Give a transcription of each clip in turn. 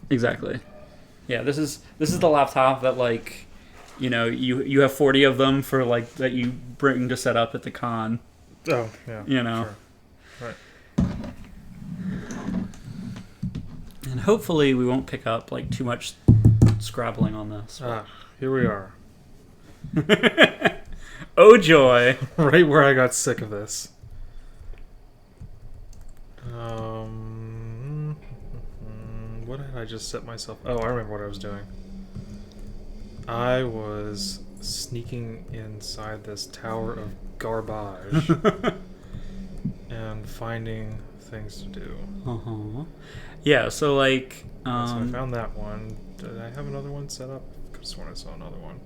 Exactly. Yeah, this is the laptop that like, you have 40 of them for like that you bring to set up at the con. Oh, yeah. Sure. Right. And hopefully we won't pick up like too much scrabbling on this. Here we are. Oh joy! Right where I got sick of this. What did I just set myself? Oh, I remember what I was doing. I was sneaking inside this tower of garbage and finding things to do. Yeah, so like, So I found that one. Did I have another one set up? I could have sworn I saw another one.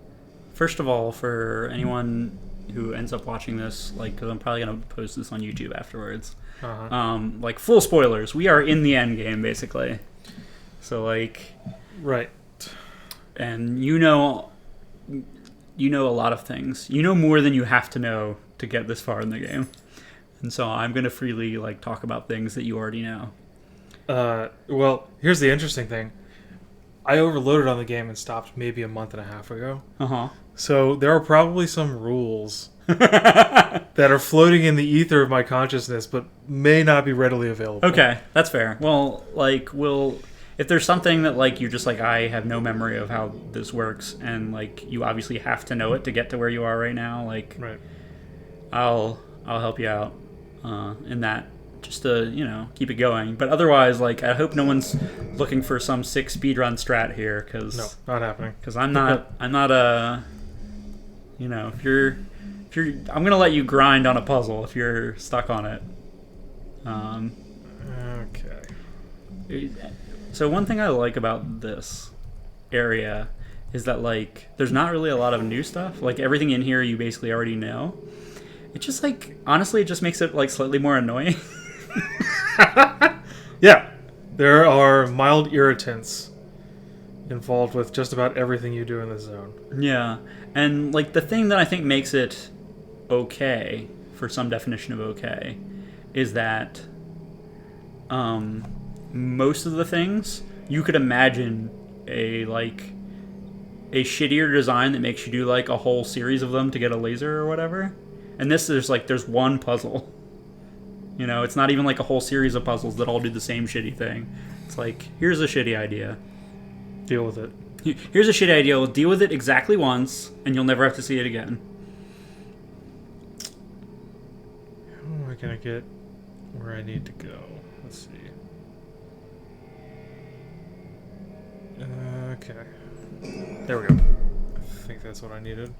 First of all, for anyone who ends up watching this, like, because I'm probably gonna post this on YouTube afterwards. Like, full spoilers. We are in the end game, basically. So like, right, and you know a lot of things. You know more than you have to know to get this far in the game. And so I'm gonna freely like talk about things that you already know. Well, here's the interesting thing. I overloaded on the game and stopped maybe a month and a half ago. So there are probably some rules that are floating in the ether of my consciousness, but may not be readily available. Okay, that's fair. Well, like, if there's something that like you're just like, I have no memory of how this works, and like you obviously have to know it to get to where you are right now, like, right, I'll help you out in that, just to keep it going. But otherwise, like, I hope no one's looking for some sick speedrun strat here, because no, not happening. Because I'm not if you're I'm gonna let you grind on a puzzle if you're stuck on it. Okay. So one thing I like about this area is that like there's not really a lot of new stuff. Like everything in here you basically already know. It just like honestly it just makes it like slightly more annoying. Yeah. There are mild irritants involved with just about everything you do in this zone. Yeah. And like the thing that I think makes it okay, for some definition of okay, is that most of the things you could imagine a shittier design that makes you do like a whole series of them to get a laser or whatever. And this is like there's one puzzle. It's not even like a whole series of puzzles that all do the same shitty thing. It's like, here's a shitty idea. Deal with it. Here's a shitty idea. We'll deal with it exactly once, and you'll never have to see it again. How am I gonna get where I need to go? Let's see. Okay. There we go. I think that's what I needed.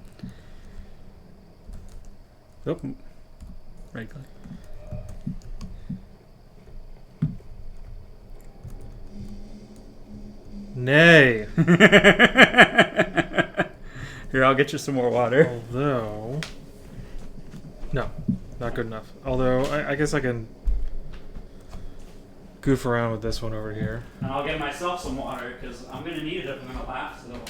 Nope. Right click. Nay. Here, I'll get you some more water. Although... No, not good enough. Although, I guess I can goof around with this one over here. And I'll get myself some water, because I'm going to need it if I'm going to last so long.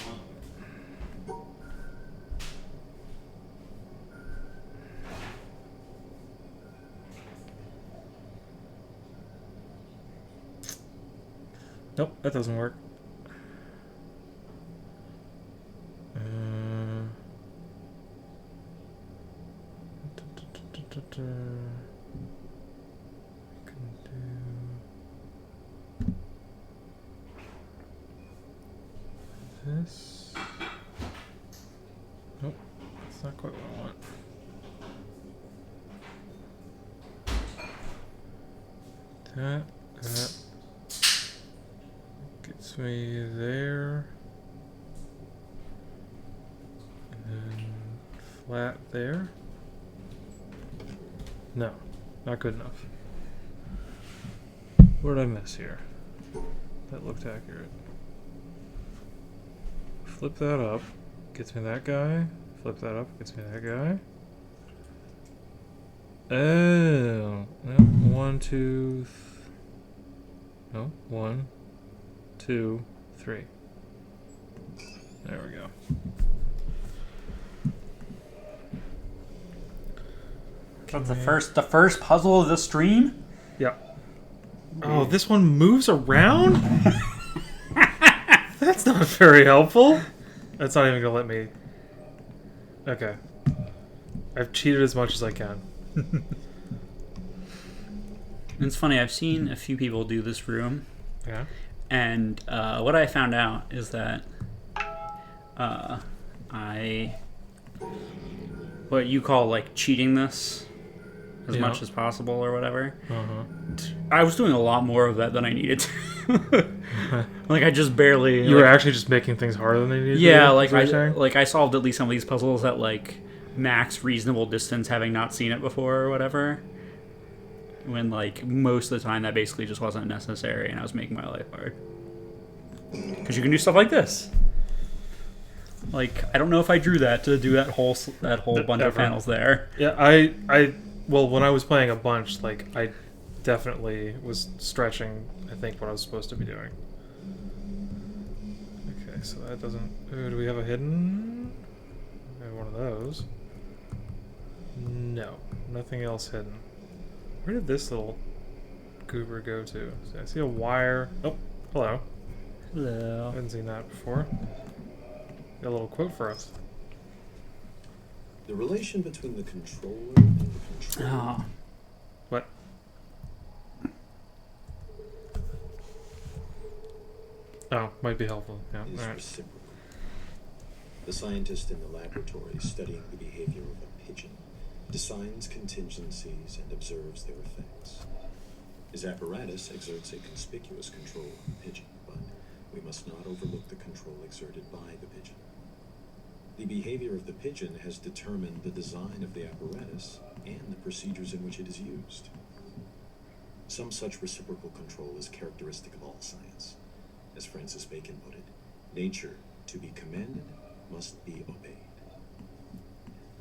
Nope, that doesn't work. This. Nope, that's not quite what I want. That gets me there. And then flat there. No, not good enough. What did I miss here? That looked accurate. Flip that up, gets me that guy. Flip that up, gets me that guy. Oh, no, 1, 2, no, 1, 2, 3. There we go. That's the first puzzle of the stream? Yeah. Oh, this one moves around? That's not very helpful. That's not even gonna let me. Okay. I've cheated as much as I can. It's funny, I've seen a few people do this room. Yeah. And what I found out is that what you call like cheating this as much as possible or whatever. I was doing a lot more of that than I needed to. Like I just barely. You were actually just making things harder than they needed. Yeah, to like I solved at least some of these puzzles at like max reasonable distance, having not seen it before or whatever. When like most of the time that basically just wasn't necessary, and I was making my life hard. Because you can do stuff like this. Like I don't know if I drew that to do that whole bunch of panels there. Yeah, well, when I was playing a bunch, like I definitely was stretching. I think what I was supposed to be doing. Okay, so that doesn't. Ooh, do we have a hidden? We have one of those. No, nothing else hidden. Where did this little goober go to? I see a wire. Oh, hello. Hello. I haven't seen that before. Got a little quote for us. The relation between the controller and the controller. Oh. What? Oh, might be helpful. Yeah. Is All right. reciprocal. The scientist in the laboratory studying the behavior of a pigeon designs contingencies and observes their effects. His apparatus exerts a conspicuous control on the pigeon, but we must not overlook the control exerted by the pigeon. The behavior of the pigeon has determined the design of the apparatus and the procedures in which it is used. Some such reciprocal control is characteristic of all science. As Francis Bacon put it, nature, to be commanded, must be obeyed.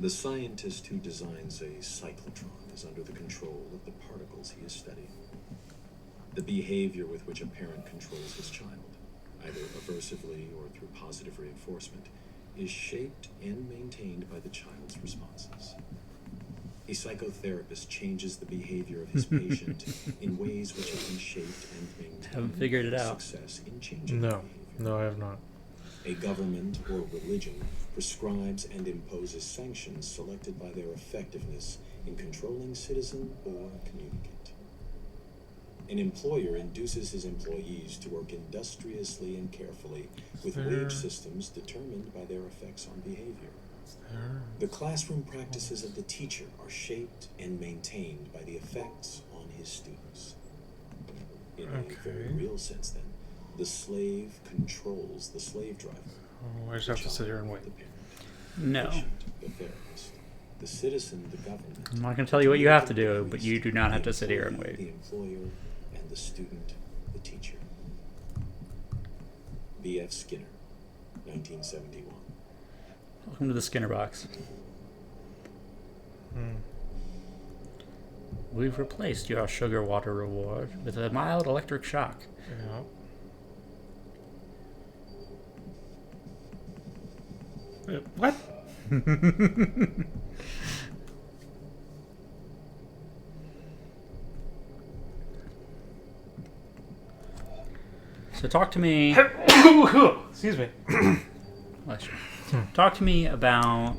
The scientist who designs a cyclotron is under the control of the particles he is studying. The behavior with which a parent controls his child, either aversively or through positive reinforcement, is shaped and maintained by the child's responses. A psychotherapist changes the behavior of his patient in ways which have been shaped and maintained. Haven't figured it out. Success in changing No, behavior. no, I have not. A government or religion prescribes and imposes sanctions selected by their effectiveness in controlling citizen or communicant. An employer induces his employees to work industriously and carefully with wage systems determined by their effects on behavior. The classroom practices of the teacher are shaped and maintained by the effects on his students. In a very real sense, then, the slave controls the slave driver. Oh, I just have to sit here and wait. The parent, No. the patient, the therapist, the citizen, the government. I'm not going to tell you what you have to do, but you do not have to sit here and The wait. employer and the student, the teacher. B.F. Skinner, 1971. Welcome to the Skinner box. We've replaced your sugar water reward with a mild electric shock. Yeah. What? So talk to me. Excuse me. Bless you. Talk to me about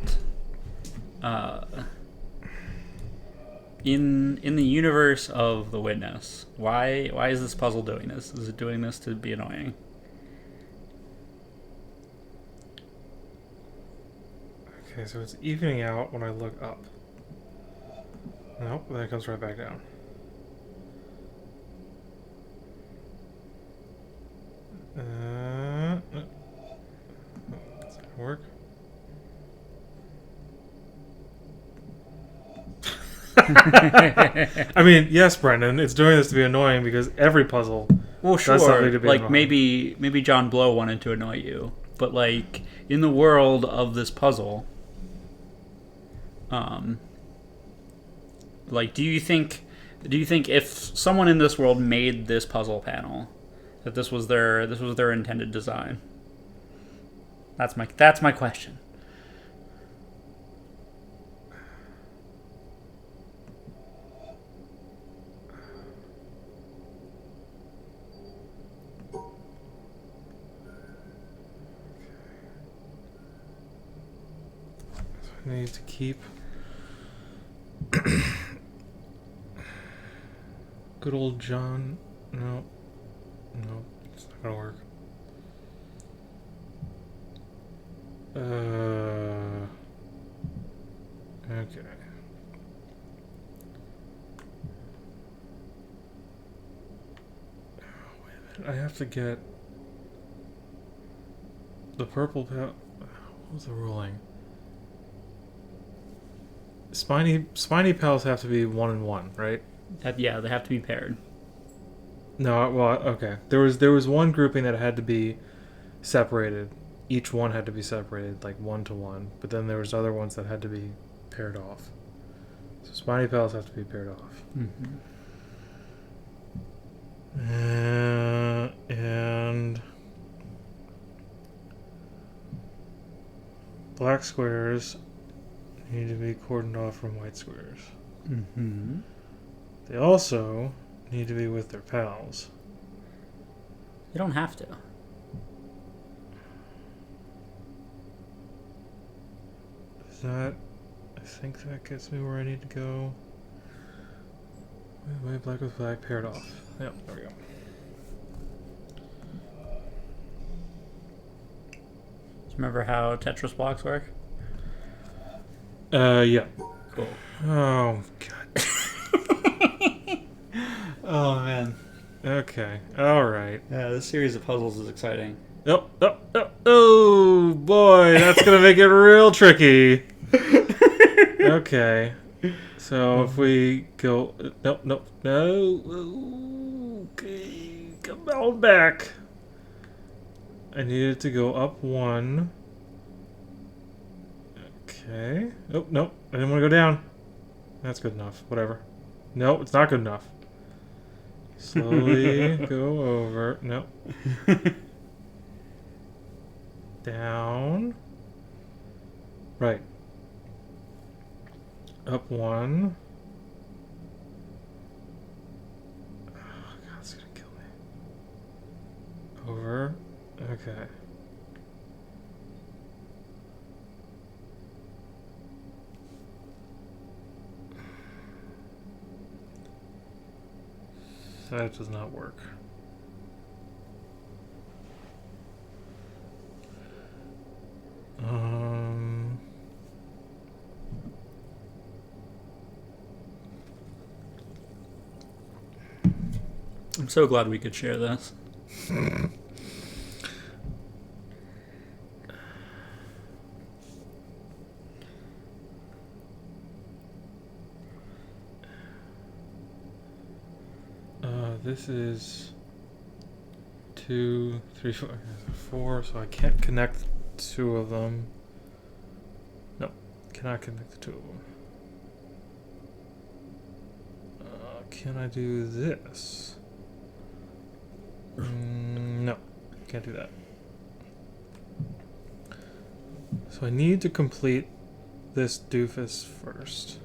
in the universe of The Witness. Why is this puzzle doing this? Is it doing this to be annoying? Okay, so it's evening out when I look up. Nope, then it comes right back down. Does that work? I mean, yes, Brendan, it's doing this to be annoying because every puzzle Well, does something sure. to be Like annoying. maybe John Blow wanted to annoy you, but like in the world of this puzzle, like do you think if someone in this world made this puzzle panel, that this was their intended design? That's my question. I need to keep. Good old John. No, it's not gonna work. Okay. Wait a minute. I have to get the purple. What was the ruling? Spiny pals have to be 1 and 1, right? Yeah, they have to be paired. No, well, okay. There was one grouping that had to be separated. Each one had to be separated, like 1 to 1. But then there was other ones that had to be paired off. So spiny pals have to be paired off. Mm-hmm. And black squares need to be cordoned off from white squares. Mm-hmm. They also need to be with their pals. You don't have to. Is that... I think that gets me where I need to go. White, black with black, paired off. Yep, there we go. Do you remember how Tetris blocks work? Yeah. Cool. Oh, God. Oh, man. Okay, alright. Yeah, this series of puzzles is exciting. Oh, boy, that's gonna make it real tricky. Okay. So if we go... No. Okay, come on back. I needed to go up 1. Okay. Oh, no. I didn't want to go down. That's good enough. Whatever. No, it's not good enough. Slowly go over. No. Down. Right. Up 1. Oh, God, it's gonna kill me. Over. Okay. That does not work. I'm so glad we could share this. This is 2, 3, 4, so I can't connect 2 of them. No, cannot connect the 2 of them. Can I do this? No, can't do that. So I need to complete this doofus first.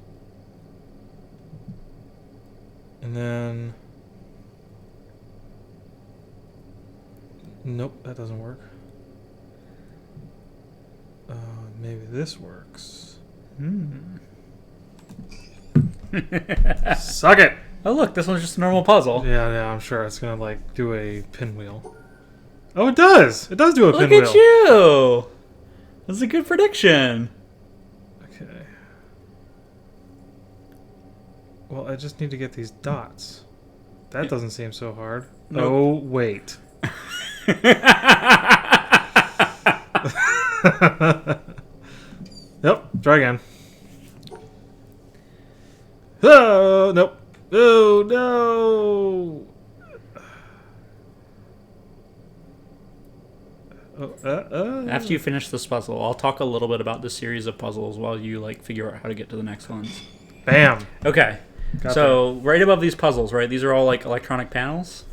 And then... Nope, that doesn't work. Maybe this works. Suck it! Oh, look, this one's just a normal puzzle. Yeah, I'm sure it's gonna, like, do a pinwheel. Oh, it does! It does do a pinwheel. Look at you! That's a good prediction. Okay. Well, I just need to get these dots. That doesn't seem so hard. Nope. Oh, wait. Yep, try again. Oh, nope. Oh, no. After you finish this puzzle, I'll talk a little bit about the series of puzzles while you like figure out how to get to the next ones. Bam. Okay. So right above these puzzles, right? These are all like electronic panels,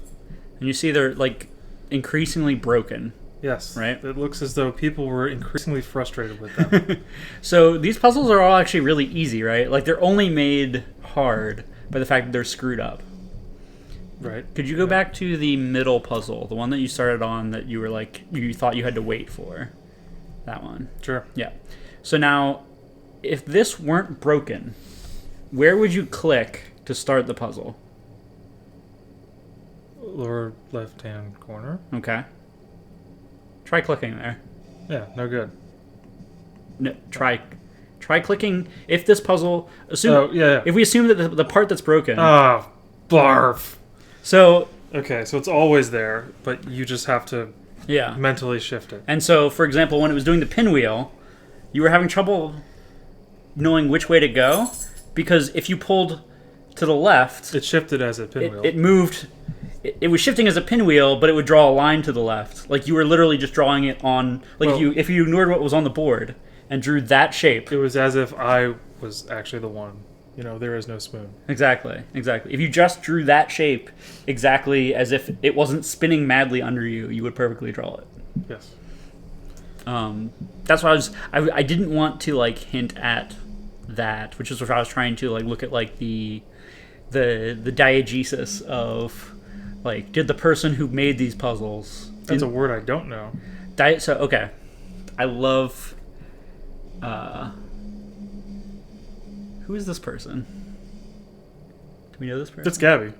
and you see they're like increasingly broken. Yes. Right? It looks as though people were increasingly frustrated with them. So these puzzles are all actually really easy, right? Like they're only made hard by the fact that they're screwed up. Right. Could you go back to the middle puzzle, the one that you started on that you were like, you thought you had to wait for? That one. Sure. Yeah. So now, if this weren't broken, where would you click to start the puzzle? Lower left-hand corner. Okay. Try clicking there. Yeah, no good. No, try clicking. If this puzzle, yeah. If we assume that the part that's broken. Oh, barf. So. Okay, so it's always there, but you just have to mentally shift it. And so, for example, when it was doing the pinwheel, you were having trouble knowing which way to go because if you pulled to the left, it shifted as a pinwheel. It moved. It was shifting as a pinwheel, but it would draw a line to the left. Like you were literally just drawing it on. Like if you ignored what was on the board and drew that shape, it was as if I was actually the one. There is no spoon. Exactly. If you just drew that shape exactly as if it wasn't spinning madly under you, you would perfectly draw it. Yes. That's why I didn't want to like hint at that, which is what I was trying to like look at like the diegesis of like did the person who made these puzzles. That's a word I don't know. So okay, I love. Who is this person? Do we know this person? It's Gabby.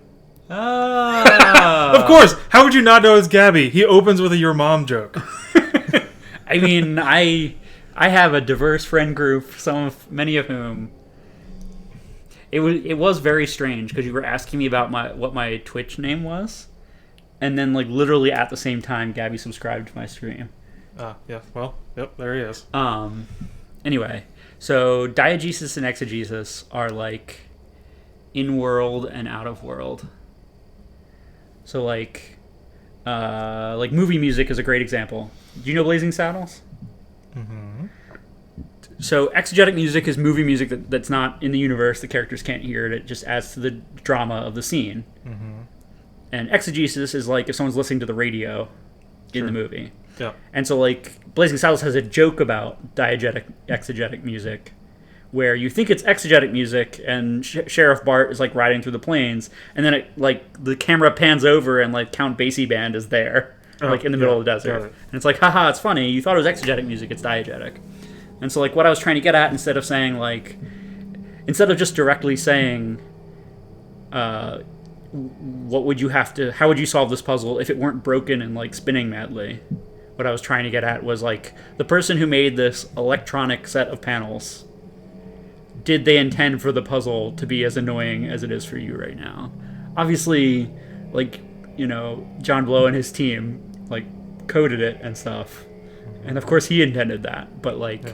Ah. Of course. How would you not know it's Gabby? He opens with a "your mom" joke. I mean, I have a diverse friend group. Many of whom. It was very strange because you were asking me about what my Twitch name was, and then like literally at the same time, Gabby subscribed to my stream. Yeah. Well, yep. There he is. Anyway. So diegesis and exegesis are like in-world and out-of-world. So like movie music is a great example. Do you know Blazing Saddles? Mm-hmm. So exegetic music is movie music that's not in the universe. The characters can't hear it. It just adds to the drama of the scene. Mm-hmm. And exegesis is like if someone's listening to the radio in the movie. Yeah. And so, like, Blazing Saddles has a joke about exegetic music, where you think it's exegetic music, and Sheriff Bart is, like, riding through the plains, and then, the camera pans over, and, like, Count Basie Band is there, in the middle of the desert. And it's like, haha, it's funny. You thought it was exegetic music, it's diegetic. And so, like, what I was trying to get at, instead of just directly saying, how would you solve this puzzle if it weren't broken and, like, spinning madly? What I was trying to get at was, like, the person who made this electronic set of panels, did they intend for the puzzle to be as annoying as it is for you right now? Obviously, like, John Blow and his team, like, coded it and stuff. And, of course, he intended that. But, like,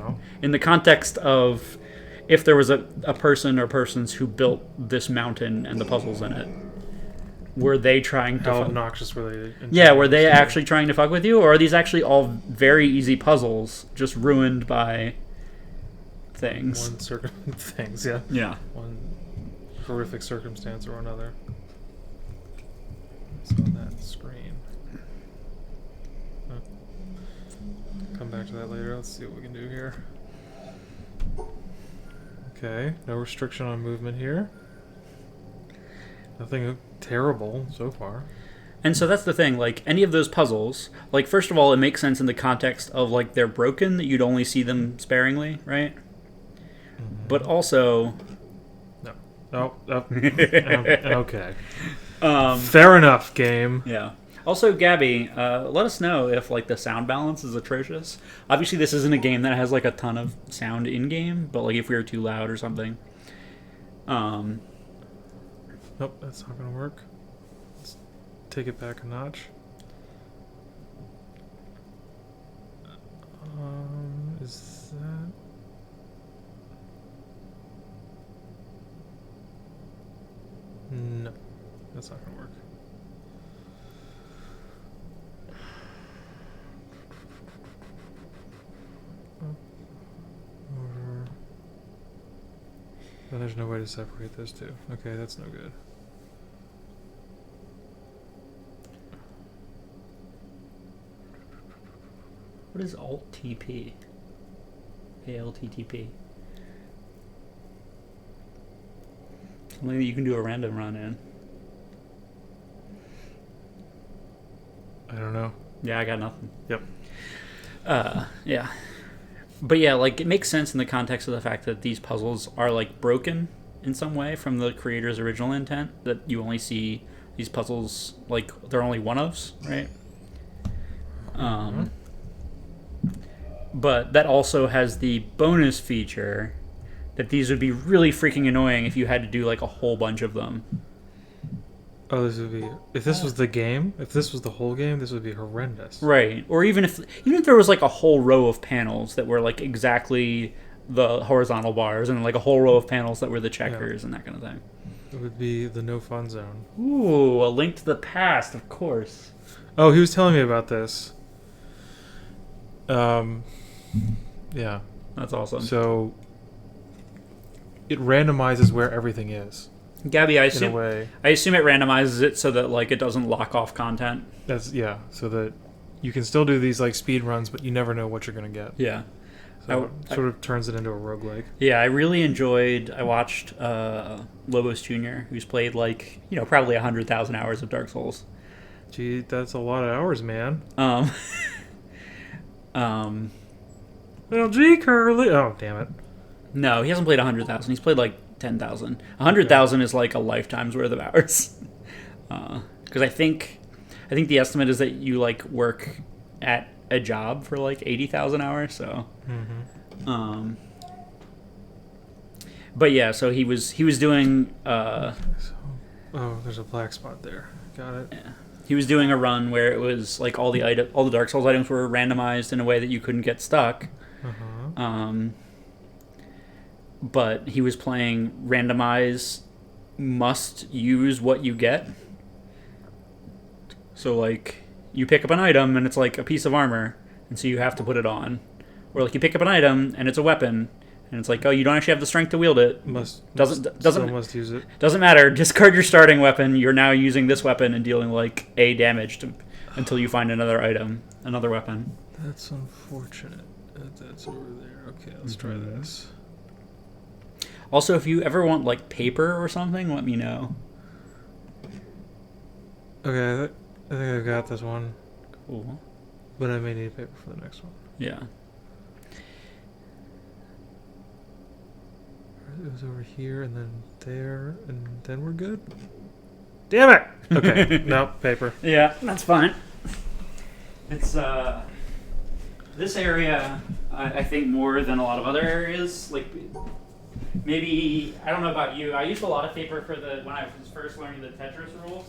in the context of if there was a person or persons who built this mountain and the puzzles in it, were they trying to... How obnoxious were they? Yeah, were they actually trying to fuck with you? Or are these actually all very easy puzzles, just ruined by things? Things, yeah. Yeah. One horrific circumstance or another. It's on that screen. Come back to that later. Let's see what we can do here. Okay, no restriction on movement here. Nothing terrible so far. And so that's the thing, like, any of those puzzles, like, first of all, it makes sense in the context of, like, they're broken, that you'd only see them sparingly, right? Mm-hmm. But also... No. Okay. Fair enough, game. Yeah. Also, Gabby, let us know if, like, the sound balance is atrocious. Obviously, this isn't a game that has, like, a ton of sound in-game, but, like, if we were too loud or something. Nope, that's not going to work. Let's take it back a notch. Is that... No, that's not going to work. Then there's no way to separate those two. Okay, that's no good. What is Alt-TP? ALTTP. Something that you can do a random run in. I don't know. Yeah, I got nothing. Yep. Yeah. But yeah, like it makes sense in the context of the fact that these puzzles are like broken in some way from the creator's original intent. That you only see these puzzles like they're only one-ofs, right? But that also has the bonus feature that these would be really freaking annoying if you had to do like a whole bunch of them. Oh, this would be if this was the game. If this was the whole game, this would be horrendous. Right. Or even if there was like a whole row of panels that were like exactly the horizontal bars and like a whole row of panels that were the checkers and that kind of thing. It would be the no fun zone. Ooh, A Link to the Past, of course. Oh, he was telling me about this. Yeah. That's awesome. So it randomizes where everything is. Gabby, I In a way. assume it randomizes it so that like it doesn't lock off content. So that you can still do these like speed runs, but you never know what you're gonna get. Yeah. So it sort of turns it into a roguelike. Yeah, I really enjoyed. I watched Lobos Jr., who's played like probably 100,000 hours of Dark Souls. Gee, that's a lot of hours, man. Well, gee, Curly. Oh, damn it. No, he hasn't played 100,000. He's played like 10,000. 100,000 is like a lifetime's worth of hours. Because I think the estimate is that you like work at a job for like 80,000 hours. So, but yeah, so he was doing. There's a black spot there. Got it. Yeah. He was doing a run where it was like all the Dark Souls items were randomized in a way that you couldn't get stuck. But he was playing randomize must use what you get. So like you pick up an item and it's like a piece of armor, and so you have to put it on. Or like you pick up an item and it's a weapon, and it's like, oh, you don't actually have the strength to wield it. Must use it. Doesn't matter. Discard your starting weapon. You're now using this weapon and dealing like A damage until you find another item, another weapon. That's unfortunate. That's over there. Okay, let's try this. Also, if you ever want like paper or something, let me know. Okay, I think I've got this one. Cool. But I may need paper for the next one. Yeah. It was over here and then there and then we're good. Damn it! Okay, no, paper. Yeah, that's fine. It's this area, I think more than a lot of other areas, like maybe, I don't know about you, I used a lot of paper for when I was first learning the Tetris rules.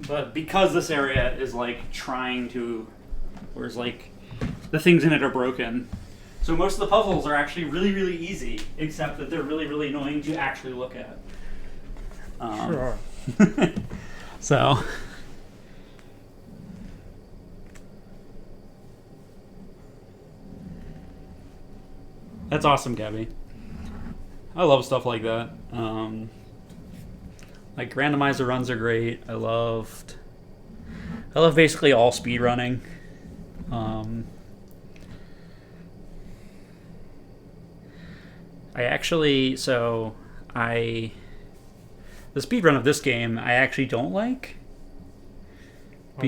But because this area is like trying to, or is like, the things in it are broken. So most of the puzzles are actually really, really easy, except that they're really, really annoying to actually look at. Sure. So. That's awesome, Gabby. I love stuff like that. Like randomizer runs are great. I love basically all speed running. The speed run of this game I actually don't like. I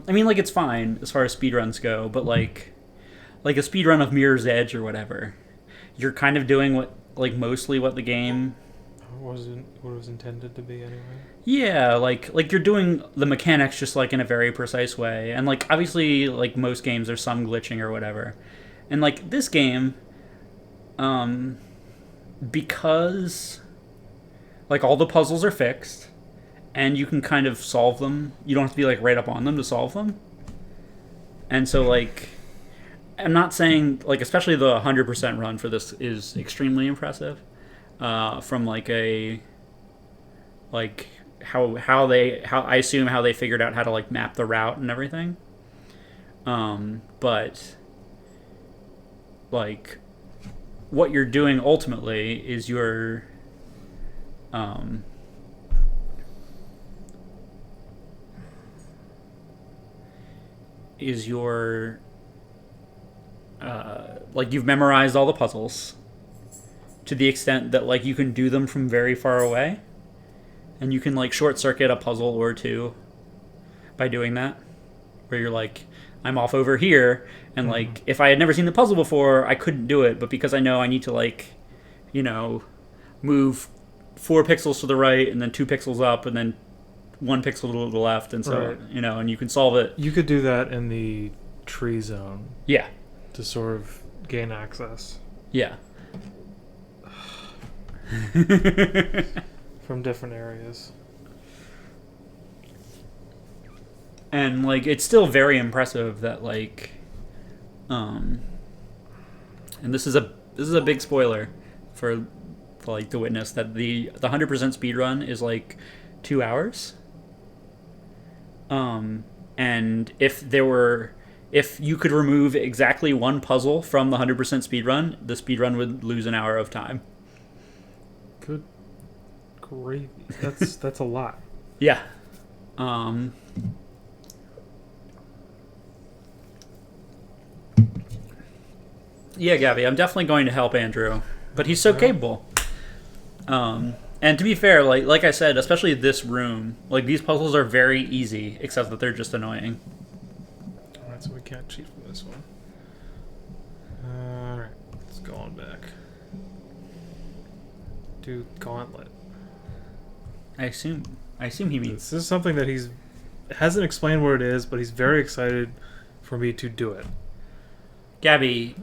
mean, like, it's fine as far as speed runs go, but like a speed run of Mirror's Edge or whatever, you're kind of doing mostly what the game wasn't what it was intended to be anyway. Yeah, like you're doing the mechanics just like in a very precise way, and like obviously like most games there's some glitching or whatever, and like this game, because like all the puzzles are fixed, and you can kind of solve them. You don't have to be like right up on them to solve them, and so like. I'm not saying like especially the 100% run for this is extremely impressive. From like a like how I assume how they figured out how to like map the route and everything. But like what you're doing ultimately is you're like you've memorized all the puzzles to the extent that like you can do them from very far away, and you can like short circuit a puzzle or two by doing that, where you're like, I'm off over here, and like if I had never seen the puzzle before, I couldn't do it, but because I know I need to like, move 4 pixels to the right and then 2 pixels up and then 1 pixel to the left, and so and you can solve it. You could do that in the tree zone. Yeah. To sort of gain access. Yeah. From different areas. And like it's still very impressive that like and this is a big spoiler for like The Witness, that the 100% speedrun is like 2 hours. And if you could remove exactly one puzzle from the 100% speedrun, the speedrun would lose an hour of time. Good gravy. That's a lot. Yeah. Yeah, Gabby, I'm definitely going to help Andrew, but he's so capable. And to be fair, like I said, especially this room, like these puzzles are very easy, except that they're just annoying. Alright, so we can't cheat from this one. Alright, let's go on back. Do Gauntlet. I assume he means... This is something that hasn't explained what it is, but he's very excited for me to do it. Gabby,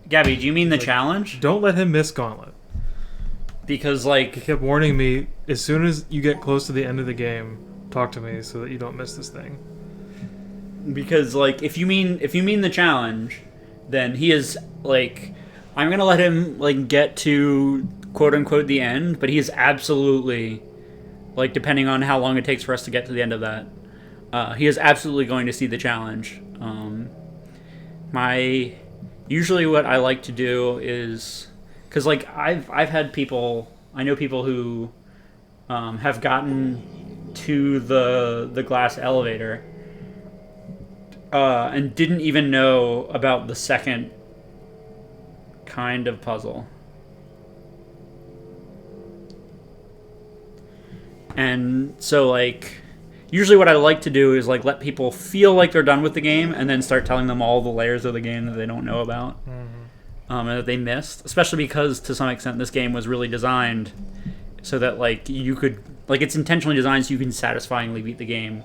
do you mean the challenge? Don't let him miss Gauntlet. Because like he kept warning me, as soon as you get close to the end of the game, talk to me so that you don't miss this thing. Because like if you mean the challenge, then he is like, I'm gonna let him like get to quote unquote the end, but he is absolutely, like depending on how long it takes for us to get to the end of that, he is absolutely going to see the challenge. Usually what I like to do is, because like I've had people, I know people who have gotten to the glass elevator and didn't even know about the second kind of puzzle. And so like usually what I like to do is like let people feel like they're done with the game and then start telling them all the layers of the game that they don't know about. And that they missed, especially because to some extent this game was really designed so that like you could, like it's intentionally designed so you can satisfyingly beat the game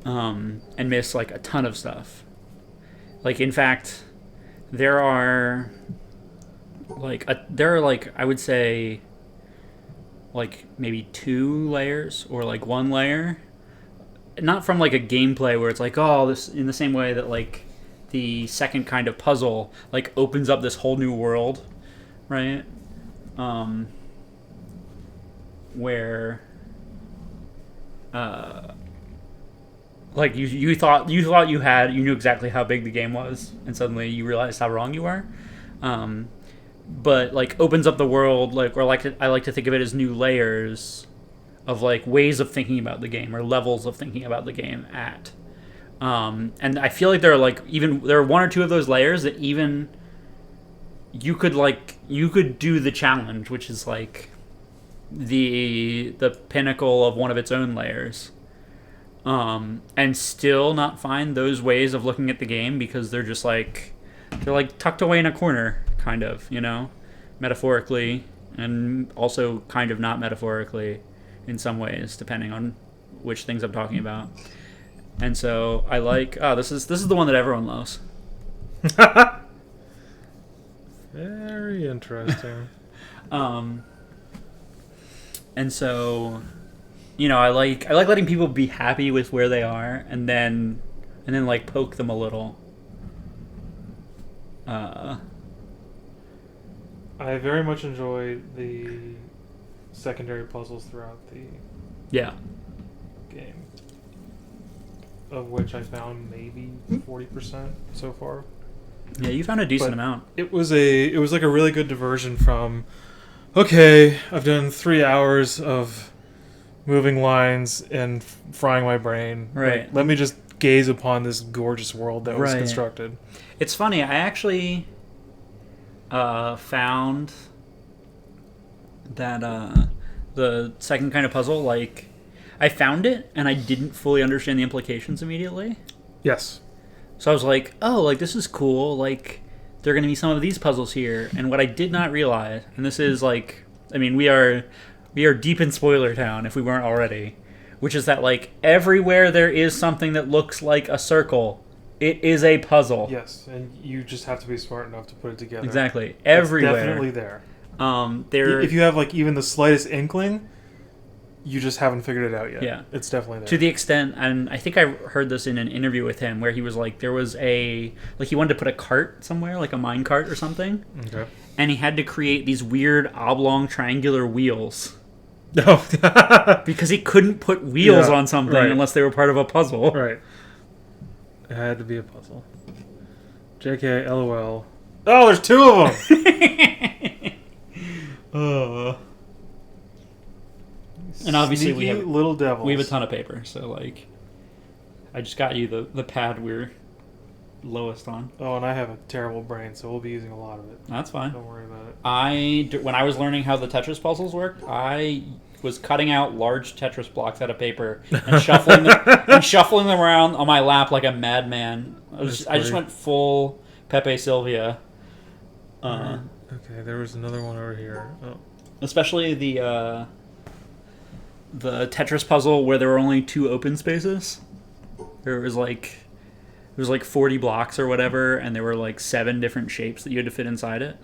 and miss like a ton of stuff. Like in fact there are I would say like maybe 2 layers or like 1 layer, not from like a gameplay where it's like, oh, this in the same way that like the second kind of puzzle like opens up this whole new world, right? Where like you thought you knew exactly how big the game was, and suddenly you realized how wrong you were. But like opens up the world, like, or like I like to think of it as new layers of like ways of thinking about the game or levels of thinking about the game at. And I feel like there are 1 or 2 of those layers that even you could do the challenge, which is like the pinnacle of one of its own layers, and still not find those ways of looking at the game because they're tucked away in a corner, kind of, metaphorically and also kind of not metaphorically in some ways, depending on which things I'm talking about. And so I like, this is the one that everyone loves. Very interesting. And so, I like letting people be happy with where they are, and then like poke them a little. I very much enjoy the secondary puzzles throughout the game, of which I found maybe 40% so far. Yeah, you found a decent amount. It was like a really good diversion from, okay, I've done 3 hours of moving lines and frying my brain. Right. Like, let me just gaze upon this gorgeous world that was constructed. It's funny, I actually found that the second kind of puzzle, like, I found it and I didn't fully understand the implications immediately. Yes. So I was like, oh, like, this is cool. Like, there are going to be some of these puzzles here. And what I did not realize, and this is like, I mean, we are deep in spoiler town if we weren't already, which is that, like, everywhere there is something that looks like a circle, it is a puzzle. Yes, and you just have to be smart enough to put it together. Exactly. Everywhere. It's definitely there. There. If you have, like, even the slightest inkling, you just haven't figured it out yet. Yeah. It's definitely there. To the extent, and I think I heard this in an interview with him, where he was like, there was he wanted to put a cart somewhere, like a mine cart or something. Okay. And he had to create these weird oblong triangular wheels. No. Because he couldn't put wheels on something unless they were part of a puzzle. Right. It had to be a puzzle. JK, LOL. Oh, there's two of them! And obviously Sneaky little devils. we have a ton of paper, so, like, I just got you the pad we're lowest on. Oh, and I have a terrible brain, so we'll be using a lot of it. That's fine. Don't worry about it. When I was learning how the Tetris puzzles worked, I was cutting out large Tetris blocks out of paper and shuffling them around on my lap like a madman. I just went full Pepe Sylvia. Okay, there was another one over here. Oh. Especially the Tetris puzzle where there were only 2 open spaces. There was like 40 blocks or whatever, and there were like 7 different shapes that you had to fit inside it.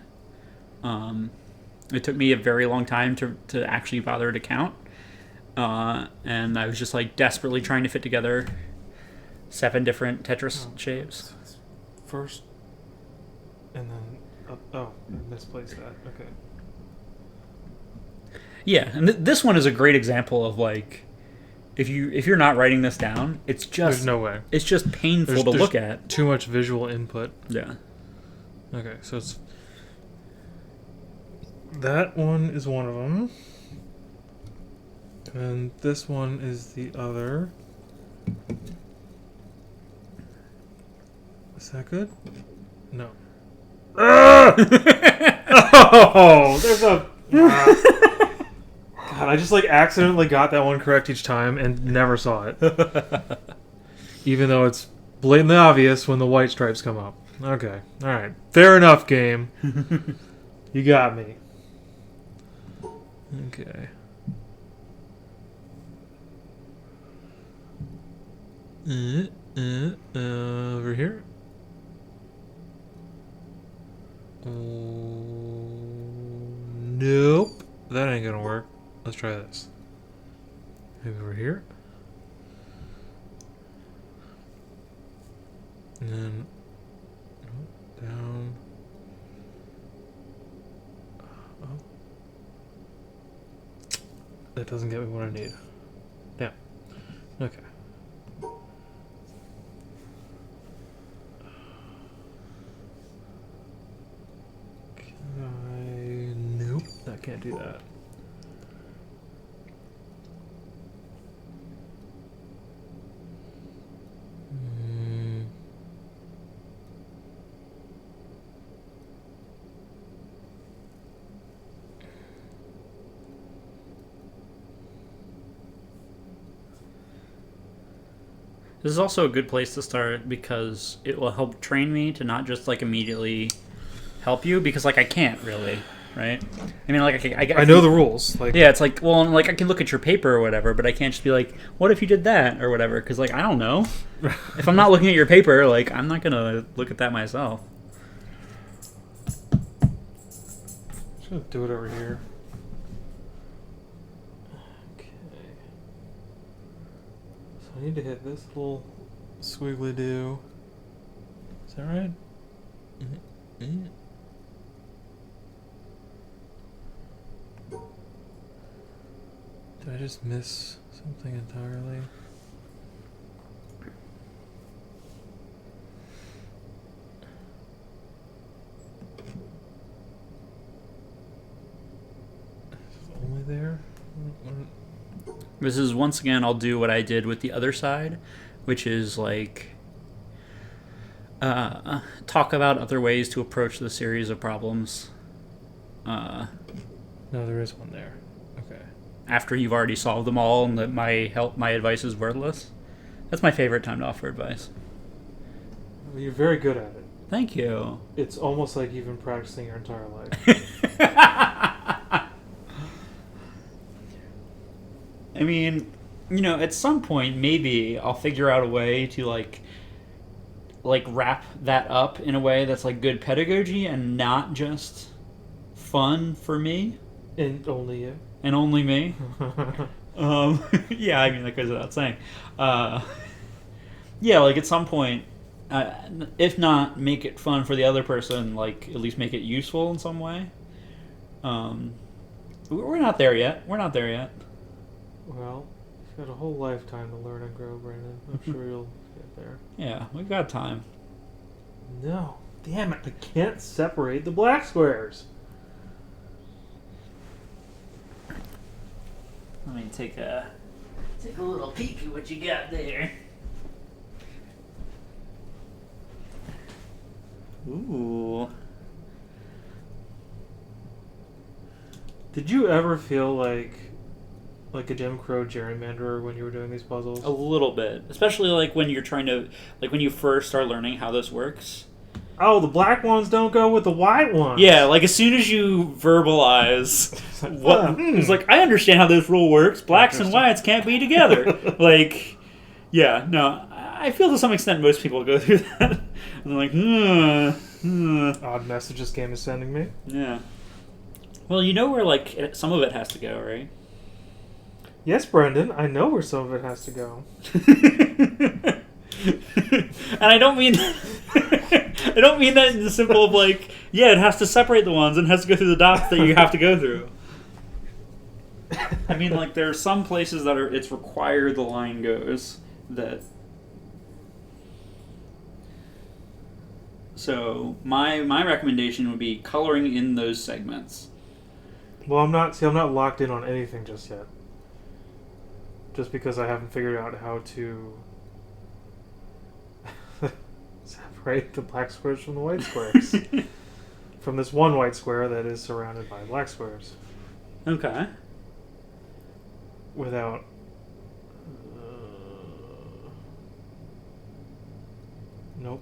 It took me a very long time to actually bother to count. And I was just, like, desperately trying to fit together 7 different Tetris shapes. First, and then I misplaced that. Okay. Yeah, and this one is a great example of, like, if you're not writing this down, it's just There's no way. It's just painful to look at. Too much visual input. Yeah. Okay, so it's that one is one of them, and this one is the other. Is that good? No. Oh, there's a. God, I just, like, accidentally got that one correct each time and never saw it. Even though it's blatantly obvious when the white stripes come up. Okay, alright. Fair enough, game. You got me. Okay. Over here. Nope. That ain't gonna work. Let's try this. Maybe over here. And then down. Oh. That doesn't get me what I need. Yeah. Okay. Nope. I can't do that. This is also a good place to start because it will help train me to not just, like, immediately help you, because, like, I can't really, right? I mean, like, I know the rules. Like, yeah, it's like, well, like, I can look at your paper or whatever, but I can't just be like, what if you did that or whatever? Because, like, I don't know. If I'm not looking at your paper, like, I'm not gonna look at that myself. I'm just gonna do it over here. Okay. So I need to hit this little squiggly do. Is that right? Mm-hmm. Did I just miss something entirely? Is it only there? This is, once again, I'll do what I did with the other side, which is, like, talk about other ways to approach the series of problems. No, there is one there. Okay. After you've already solved them all, and that my advice is worthless. That's my favorite time to offer advice. Well, you're very good at it. Thank you. It's almost like you've been practicing your entire life. I mean, at some point, maybe I'll figure out a way to like wrap that up in a way that's like good pedagogy and not just fun for me. And only you. And only me. Yeah, I mean, that goes without saying. Yeah, like at some point, if not make it fun for the other person, like at least make it useful in some way. We're not there yet. Well, you've got a whole lifetime to learn and grow, Brandon. I'm sure you'll get there. Yeah, we've got time. No. Damn it, I can't separate the black squares. Let me take a little peek at what you got there. Ooh. Did you ever feel like a Jim Crow gerrymanderer when you were doing these puzzles? A little bit, especially like when you're trying to, like when you first start learning how this works. Oh, the black ones don't go with the white ones. Yeah, like as soon as you verbalize what, it's like I understand how this rule works. Blacks and whites can't be together. Like, yeah, no, I feel to some extent most people go through that. I'm like, Odd messages game is sending me. Yeah. Well, you know where like some of it has to go, right? Yes, Brendan, I know where some of it has to go. And I don't mean I don't mean that in the simple of like, yeah, it has to separate the ones and has to go through the dots that you have to go through. I mean, like there are some places that it's required the line goes that. So my recommendation would be coloring in those segments. Well, I'm not locked in on anything just yet. Just because I haven't figured out how to separate the black squares from the white squares. From this one white square that is surrounded by black squares. Okay. Without... nope.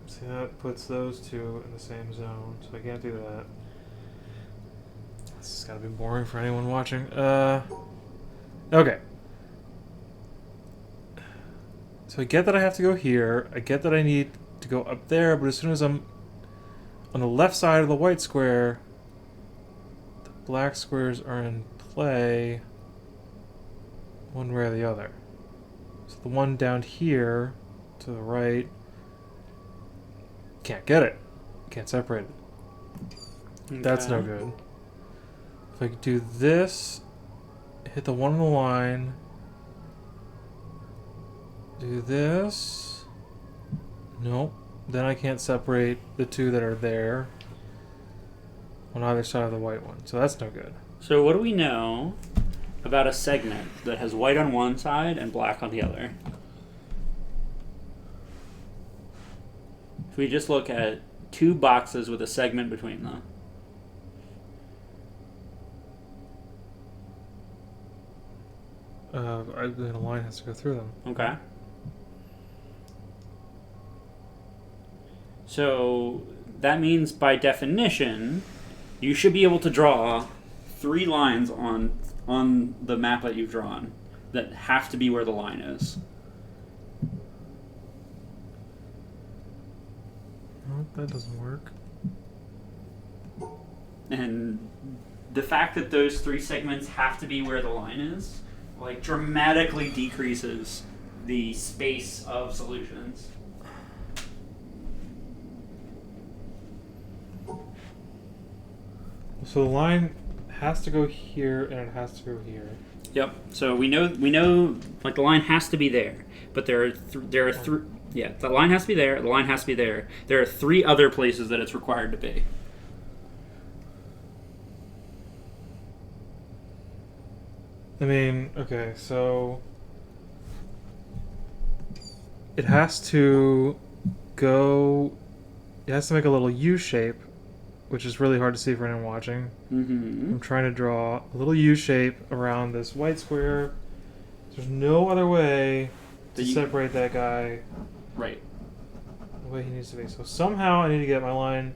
See, that puts those two in the same zone, so I can't do that. This has got to be boring for anyone watching. Okay. So I get that I have to go here. I get that I need to go up there, but as soon as I'm on the left side of the white square, the black squares are in play one way or the other. So the one down here to the right, can't get it. Can't separate it. Okay. That's no good. If I could do this, hit the one on the line, do this, nope, then I can't separate the two that are there on either side of the white one, so that's no good. So what do we know about a segment that has white on one side and black on the other? If we just look at two boxes with a segment between them. The line has to go through them. Okay. So that means by definition, you should be able to draw 3 lines on the map that you've drawn that have to be where the line is. No, that doesn't work. And the fact that those 3 segments have to be where the line is, like, dramatically decreases the space of solutions. So the line has to go here and it has to go here. Yep. So we know like the line has to be there, but there are the line has to be there. The line has to be there. There are 3 other places that it's required to be. I mean, okay, so it has to go. It has to make a little U shape, which is really hard to see for anyone watching. Mm-hmm. I'm trying to draw a little U shape around this white square. There's no other way to separate that guy. Right. The way he needs to be. So somehow I need to get my line.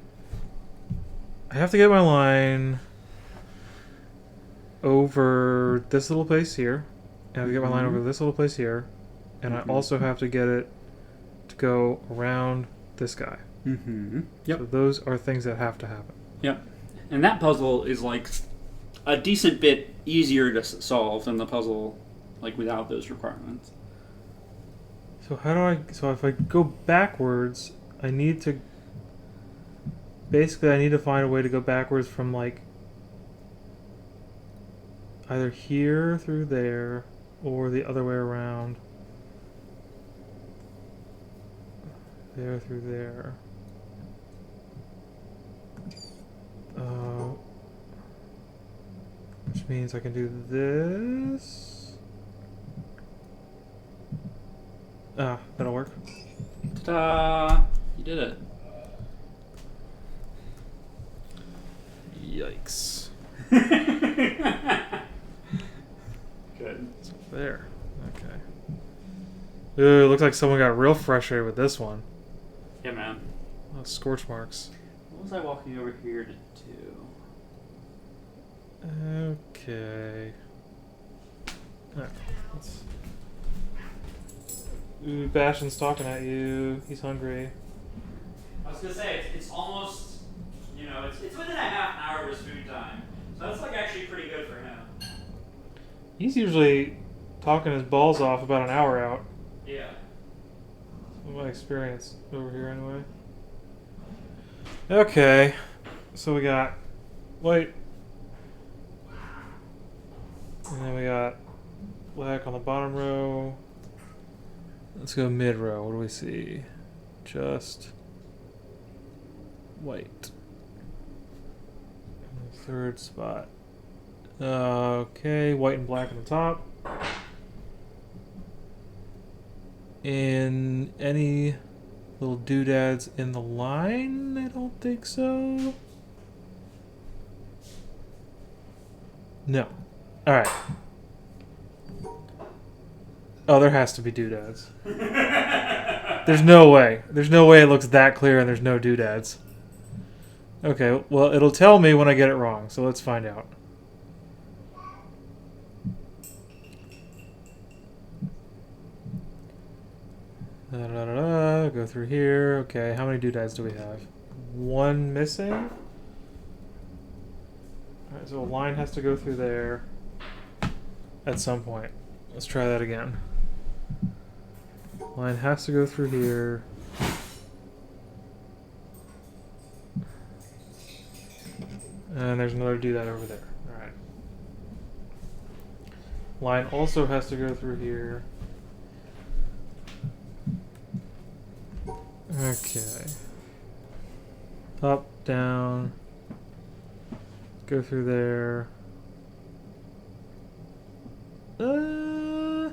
I have to get my line over this little place here. And I have to get my line over this little place here. And I also have to get it to go around this guy. Mm-hmm. Yep. So those are things that have to happen. Yep. And that puzzle is like a decent bit easier to solve than the puzzle like without those requirements. So how do I... So if I go backwards, I need to... Basically, I need to find a way to go backwards from, like... either here through there, or the other way around. There through there. Which means I can do this... that'll work. Ta-da! You did it. Yikes. Good. So there. Okay. Ooh, it looks like someone got real frustrated with this one. Yeah, man. Oh, scorch marks. What was I walking over here to do? Okay. Alright, let's... Ooh, Bastion's talking at you. He's hungry. I was gonna say it's almost, it's within a half an hour of his food time, so that's like actually pretty good for him. He's usually talking his balls off about an hour out. Yeah. That's my experience over here anyway. Okay, so we got white, and then we got black on the bottom row. Let's go mid row. What do we see? Just white. Third spot. Okay, white and black on the top. And any little doodads in the line? I don't think so. No. Alright. Oh, there has to be doodads. There's no way. There's no way it looks that clear and there's no doodads. Okay, well, it'll tell me when I get it wrong, so let's find out. Go through here. Okay, how many doodads do we have? One missing? Alright, so a line has to go through there at some point. Let's try that again. Line has to go through here. And there's another doodad over there. Alright. Line also has to go through here. Okay. Up, down. Go through there. Ooh,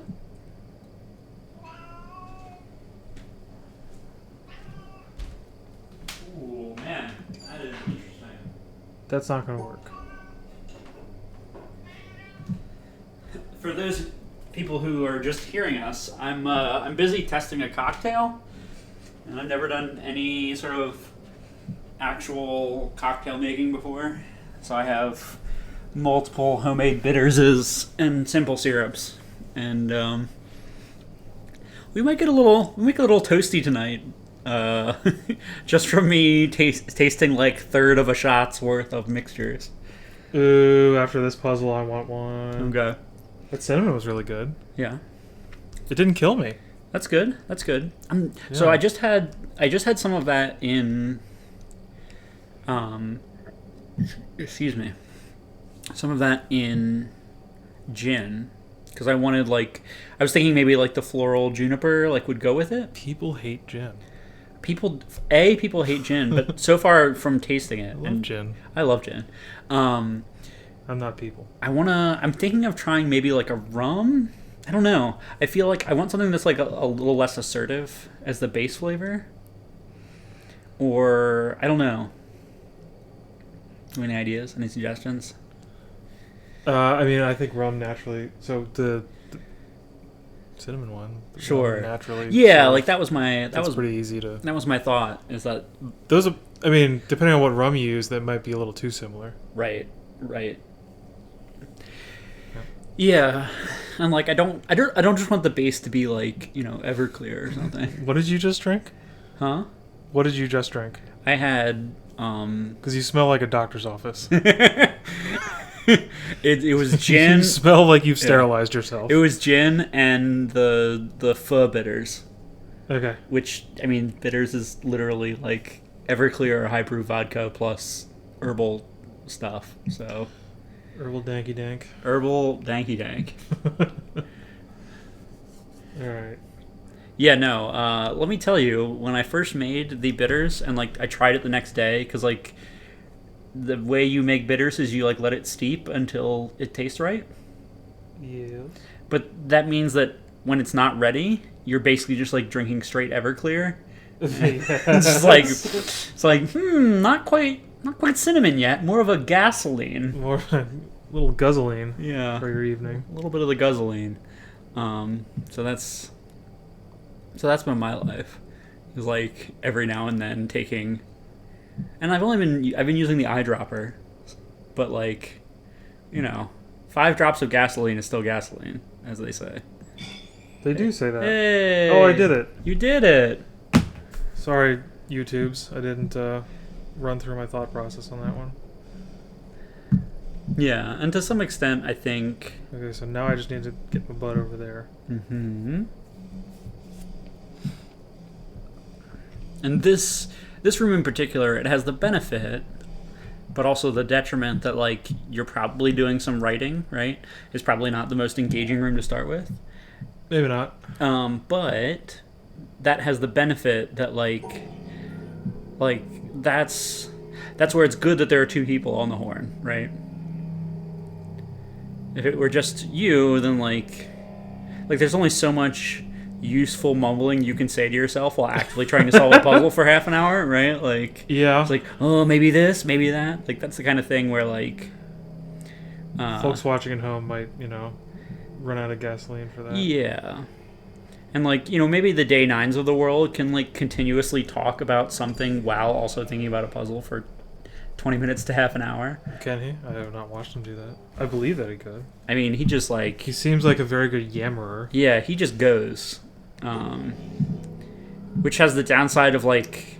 man, that is interesting. That's not going to work. For those people who are just hearing us, I'm busy testing a cocktail, and I've never done any sort of actual cocktail making before. So I have multiple homemade bitters and simple syrups, and we might get a little toasty tonight, just from me tasting like third of a shot's worth of mixtures. Ooh, after this puzzle, I want one. Okay. That cinnamon was really good. Yeah. It didn't kill me. That's good. That's good. Yeah. So I just had some of that in, excuse me, some of that in gin, because I wanted I was thinking maybe like the floral juniper would go with it. People hate gin. People hate gin, but so far from tasting it, I love gin. I'm not people. I'm thinking of trying maybe like a rum. I don't know. I feel like I want something that's like a little less assertive as the base flavor. Or, I don't know. Any ideas? Any suggestions? I mean, I think rum naturally. So the cinnamon one. Sure. Naturally. Yeah, sort of, like that was my. That's pretty easy to. That was my thought. Is that those? I mean, depending on what rum you use, that might be a little too similar. right? Yeah, and like I don't just want the base to be like Everclear or something. What did you just drink? Huh? What did you just drink? I had Because you smell like a doctor's office. it was gin. You smell like you've sterilized yourself. It was gin and the pho bitters. Okay. Which, I mean, bitters is literally like Everclear or high proof vodka plus herbal stuff. So Herbal danky dank. herbal danky dank. All right. Yeah, no. Let me tell you, when I first made the bitters and like I tried it the next day, because like the way you make bitters is you like let it steep until it tastes right. Yes. But that means that when it's not ready, you're basically just like drinking straight Everclear. It's like not quite cinnamon yet. More of a gasoline. More a little guzzling. Yeah. For your evening. A little bit of the guzzling. So that's been my life. Is like every now and then taking, and I've been using the eyedropper, but like, 5 drops of gasoline is still gasoline, as they say. They do say that. Hey, Oh, I did it. You did it. Sorry, YouTubes. I didn't run through my thought process on that one. Yeah, and to some extent, I think. Okay, so now I just need to get my butt over there. Mm-hmm. And this room in particular, it has the benefit, but also the detriment that like you're probably doing some writing, right? It's probably not the most engaging room to start with. Maybe not. But that has the benefit that like that's where it's good that there are 2 people on the horn, right? If it were just you, then like there's only so much useful mumbling you can say to yourself while actively trying to solve a puzzle for half an hour, right? Like, yeah, it's like, oh, maybe this, maybe that. Like, that's the kind of thing where like folks watching at home might run out of gasoline for that. Yeah. And like, maybe the day 9s of the world can like continuously talk about something while also thinking about a puzzle for 20 minutes to half an hour. Can he? I have not watched him do that. I believe that he could. I mean, he just like... He seems like a very good yammerer. Yeah, he just goes. Which has the downside of like...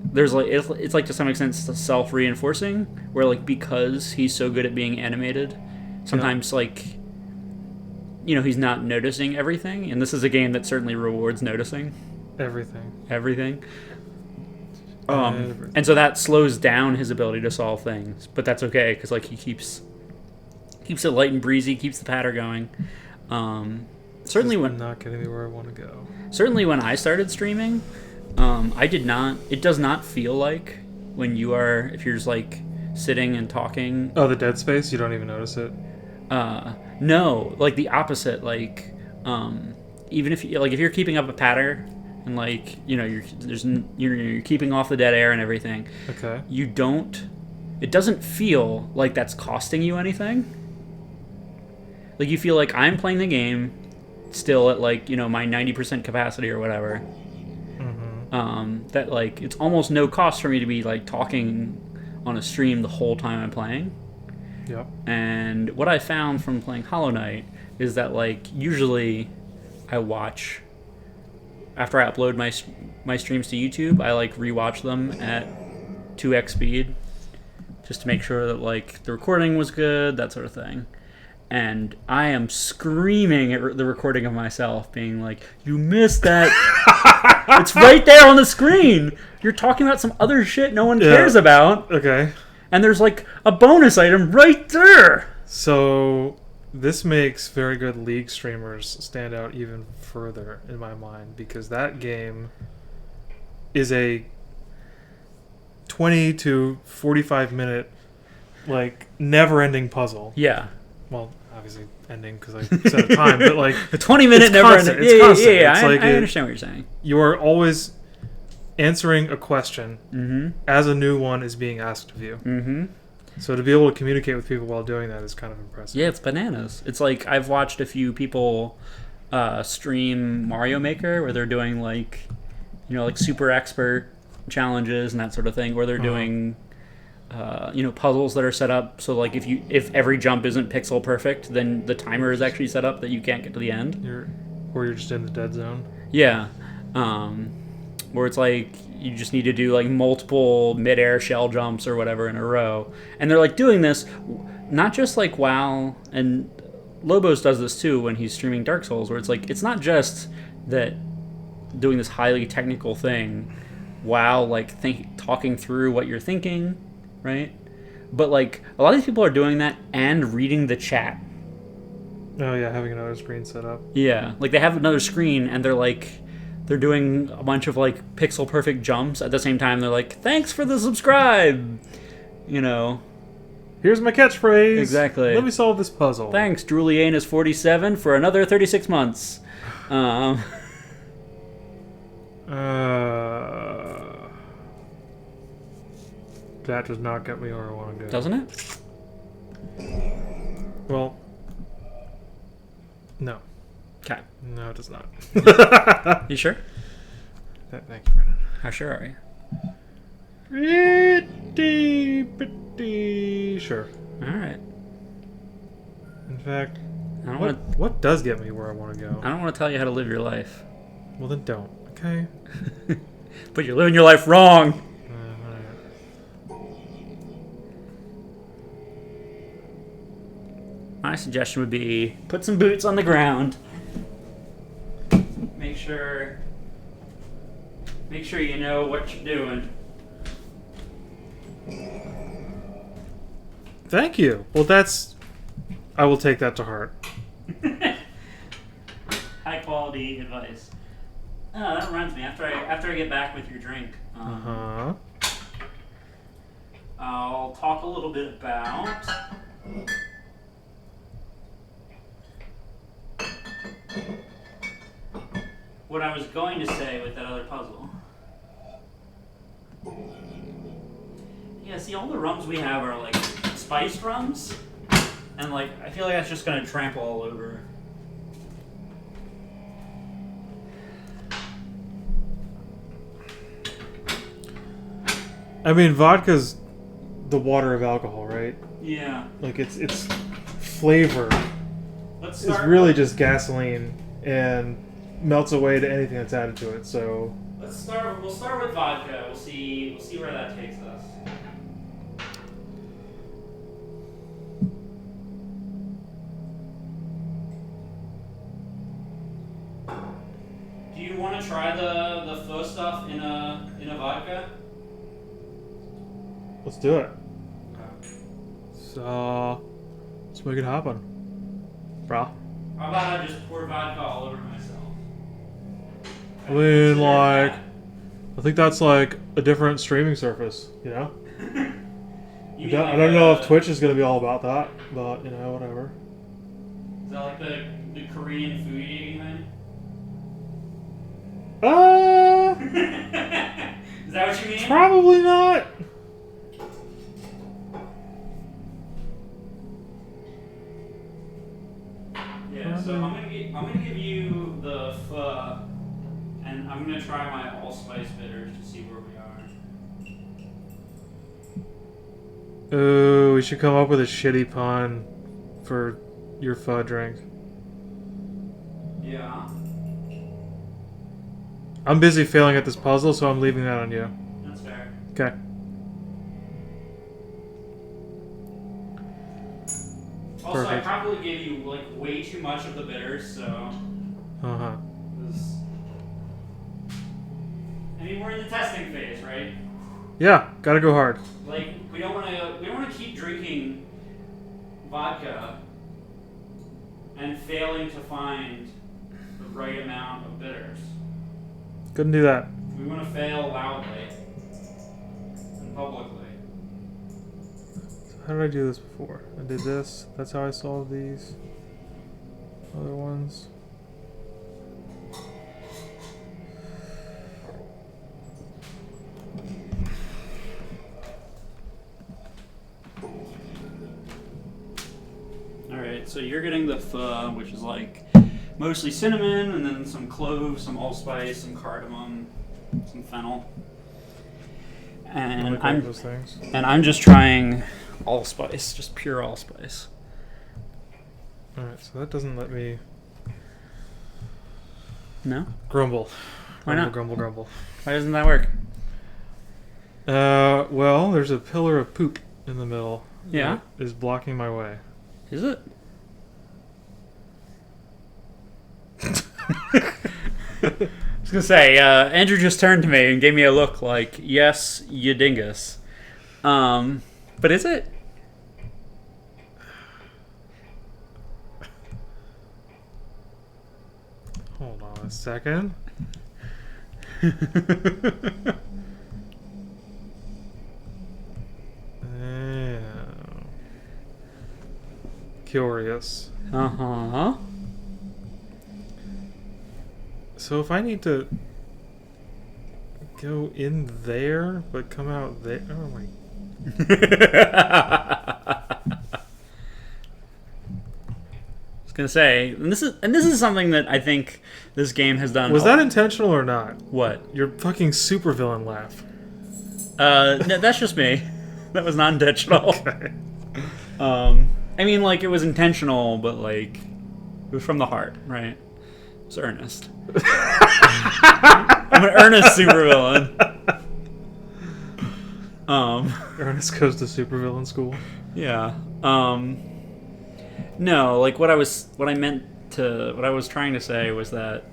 There's like... It's like to some extent self-reinforcing, where like because he's so good at being animated, sometimes like... he's not noticing everything, and this is a game that certainly rewards noticing. Everything. And so that slows down his ability to solve things, but that's okay because like he keeps it light and breezy, keeps the patter going. Certainly when not getting me where I want to go. Certainly when I started streaming, it does not feel like when if you're just like sitting and talking. Oh, the dead space, you don't even notice it. No, like the opposite. Like even if you're keeping up a pattern. And like you're keeping off the dead air and everything. Okay. It doesn't feel like that's costing you anything. Like you feel like I'm playing the game still at like my 90% capacity or whatever. Mm-hmm. That like it's almost no cost for me to be like talking on a stream the whole time I'm playing. Yep. And what I found from playing Hollow Knight is that like usually I watch. After I upload my streams to YouTube, I like rewatch them at 2x speed, just to make sure that like the recording was good, that sort of thing. And I am screaming at the recording of myself, being like, "You missed that! It's right there on the screen. You're talking about some other shit no one cares about. Okay. And there's like a bonus item right there." So this makes very good League streamers stand out even further in my mind, because that game is a 20 to 45 minute like never-ending puzzle. Yeah. Well, obviously ending because I set a time, but like a 20-minute never-ending. It's constant. Yeah. It's I understand what you're saying. You are always answering a question as a new one is being asked of you. Mm-hmm. So to be able to communicate with people while doing that is kind of impressive. Yeah, it's bananas. It's like I've watched a few people stream Mario Maker where they're doing like, like super expert challenges and that sort of thing, where they're doing puzzles that are set up so like if every jump isn't pixel perfect, then the timer is actually set up that you can't get to the end. Or you're just in the dead zone. Yeah. Where it's like you just need to do like multiple mid-air shell jumps or whatever in a row. And they're like doing this not just like WoW, and Lobos does this too when he's streaming Dark Souls, where it's like it's not just that doing this highly technical thing while like talking through what you're thinking, right? But like a lot of these people are doing that and reading the chat. Oh yeah, having another screen set up. Yeah, like they have another screen and they're doing a bunch of like pixel perfect jumps at the same time. They're like, "Thanks for the subscribe." Here's my catchphrase. Exactly. Let me solve this puzzle. Thanks, Julian is 47 for another 36 months. That does not get me where I want to go. Doesn't it? Well, no. Okay. No, it does not. You sure? Thank you, Brennan. How sure are you? Pretty sure. All right. In fact, I don't want what does get me where I want to go? I don't want to tell you how to live your life. Well, then don't. Okay. But you're living your life wrong. My suggestion would be put some boots on the ground. Make sure you know what you're doing. Thank you. Well, I will take that to heart. High quality advice. Oh, that reminds me. After I get back with your drink, I'll talk a little bit about what I was going to say with that other puzzle. Yeah, see, all the rums we have are like spiced rums, and like I feel like that's just gonna trample all over. I mean, vodka's the water of alcohol, right? Yeah. Like its flavor Let's is really just gasoline and melts away to anything that's added to it. So we'll start with vodka. We'll see where that takes us. Do you want to try the pho stuff in a vodka? let's do it. So let's make it happen, brah. How about I just pour vodka all over myself? I mean, like, I think that's like a different streaming surface, you know? I don't know if Twitch is going to be all about that, but, whatever. Is that like the Korean food eating thing? Is that what you mean? Probably not. Yeah, so I'm gonna give you the pho, and I'm gonna try my allspice bitters to see where we are. Ooh, we should come up with a shitty pun for your pho drink. Yeah. I'm busy failing at this puzzle, so I'm leaving that on you. That's fair. Okay. Also, Perfect. I probably gave you like way too much of the bitters, so. Uh-huh. I mean, we're in the testing phase, right? Yeah, gotta go hard. Like, we don't want to keep drinking vodka and failing to find the right amount of bitters. Couldn't do that. We want to fail loudly and publicly. How did I do this before? I did this. That's how I solved these other ones. right, so you're getting the pho, which is like mostly cinnamon, and then some cloves, some allspice, some cardamom, some fennel. And like those things. And I'm just trying allspice, just pure allspice. All right, so that doesn't let me. No? Grumble. Why not? Grumble. Why doesn't that work? Well, there's a pillar of poop in the middle. Yeah? That is blocking my way. Is it? I was gonna say, Andrew just turned to me and gave me a look like, yes, you dingus. But is it? Hold on a second. Curious. Uh-huh. So if I need to go in there but come out there, oh my. I was gonna say, and this is something that I think this game has done. Was that intentional or not? What? Your fucking supervillain laugh. No, that's just me. That was not intentional. Okay. I mean, like, it was intentional, but, like, it was from the heart, right? It's earnest. I'm an earnest supervillain. Ernest goes to supervillain school. Yeah. No, like, what I was trying to say was that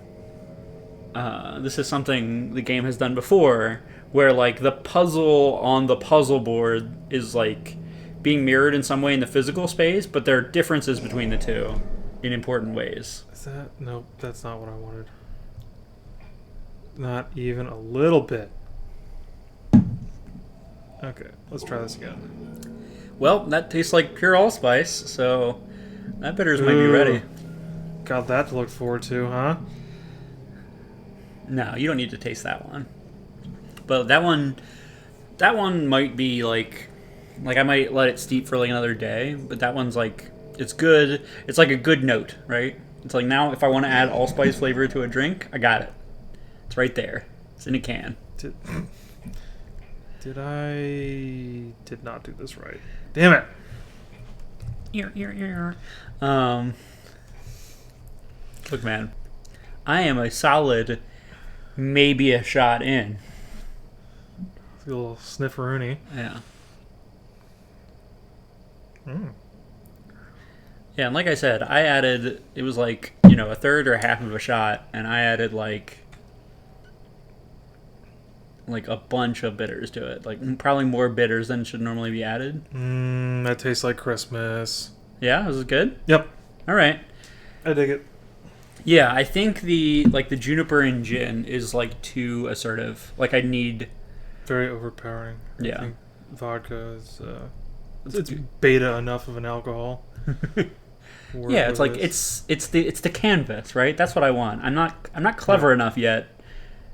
this is something the game has done before, where, like, the puzzle on the puzzle board is, like, being mirrored in some way in the physical space, but there are differences between the two in important ways. Is that... Nope, that's not what I wanted. Not even a little bit. Okay, let's try this again. Well, that tastes like pure allspice, so that bitters might be ready. Got that to look forward to, huh? No, you don't need to taste that one. But that one might be like I might let it steep for like another day, but that one's like, it's good. It's like a good note, right? It's like, now if I want to add allspice flavor to a drink, I got it. It's right there. It's in a can. Did not do this right. Damn it. Look, man, I am a solid maybe a shot in. A little snifferoonie. Yeah. Mm. Yeah, and like I said, I added, it was like, a third or half of a shot, and I added like a bunch of bitters to it. Like, probably more bitters than should normally be added. That tastes like Christmas. Yeah, was it good? Yep. All right. I dig it. Yeah, I think the juniper and gin is like too assertive. Like, I need... Very overpowering. Yeah. I think vodka is... it's beta enough of an alcohol. Yeah, it's like it's the canvas, right? That's what I want. I'm not clever enough yet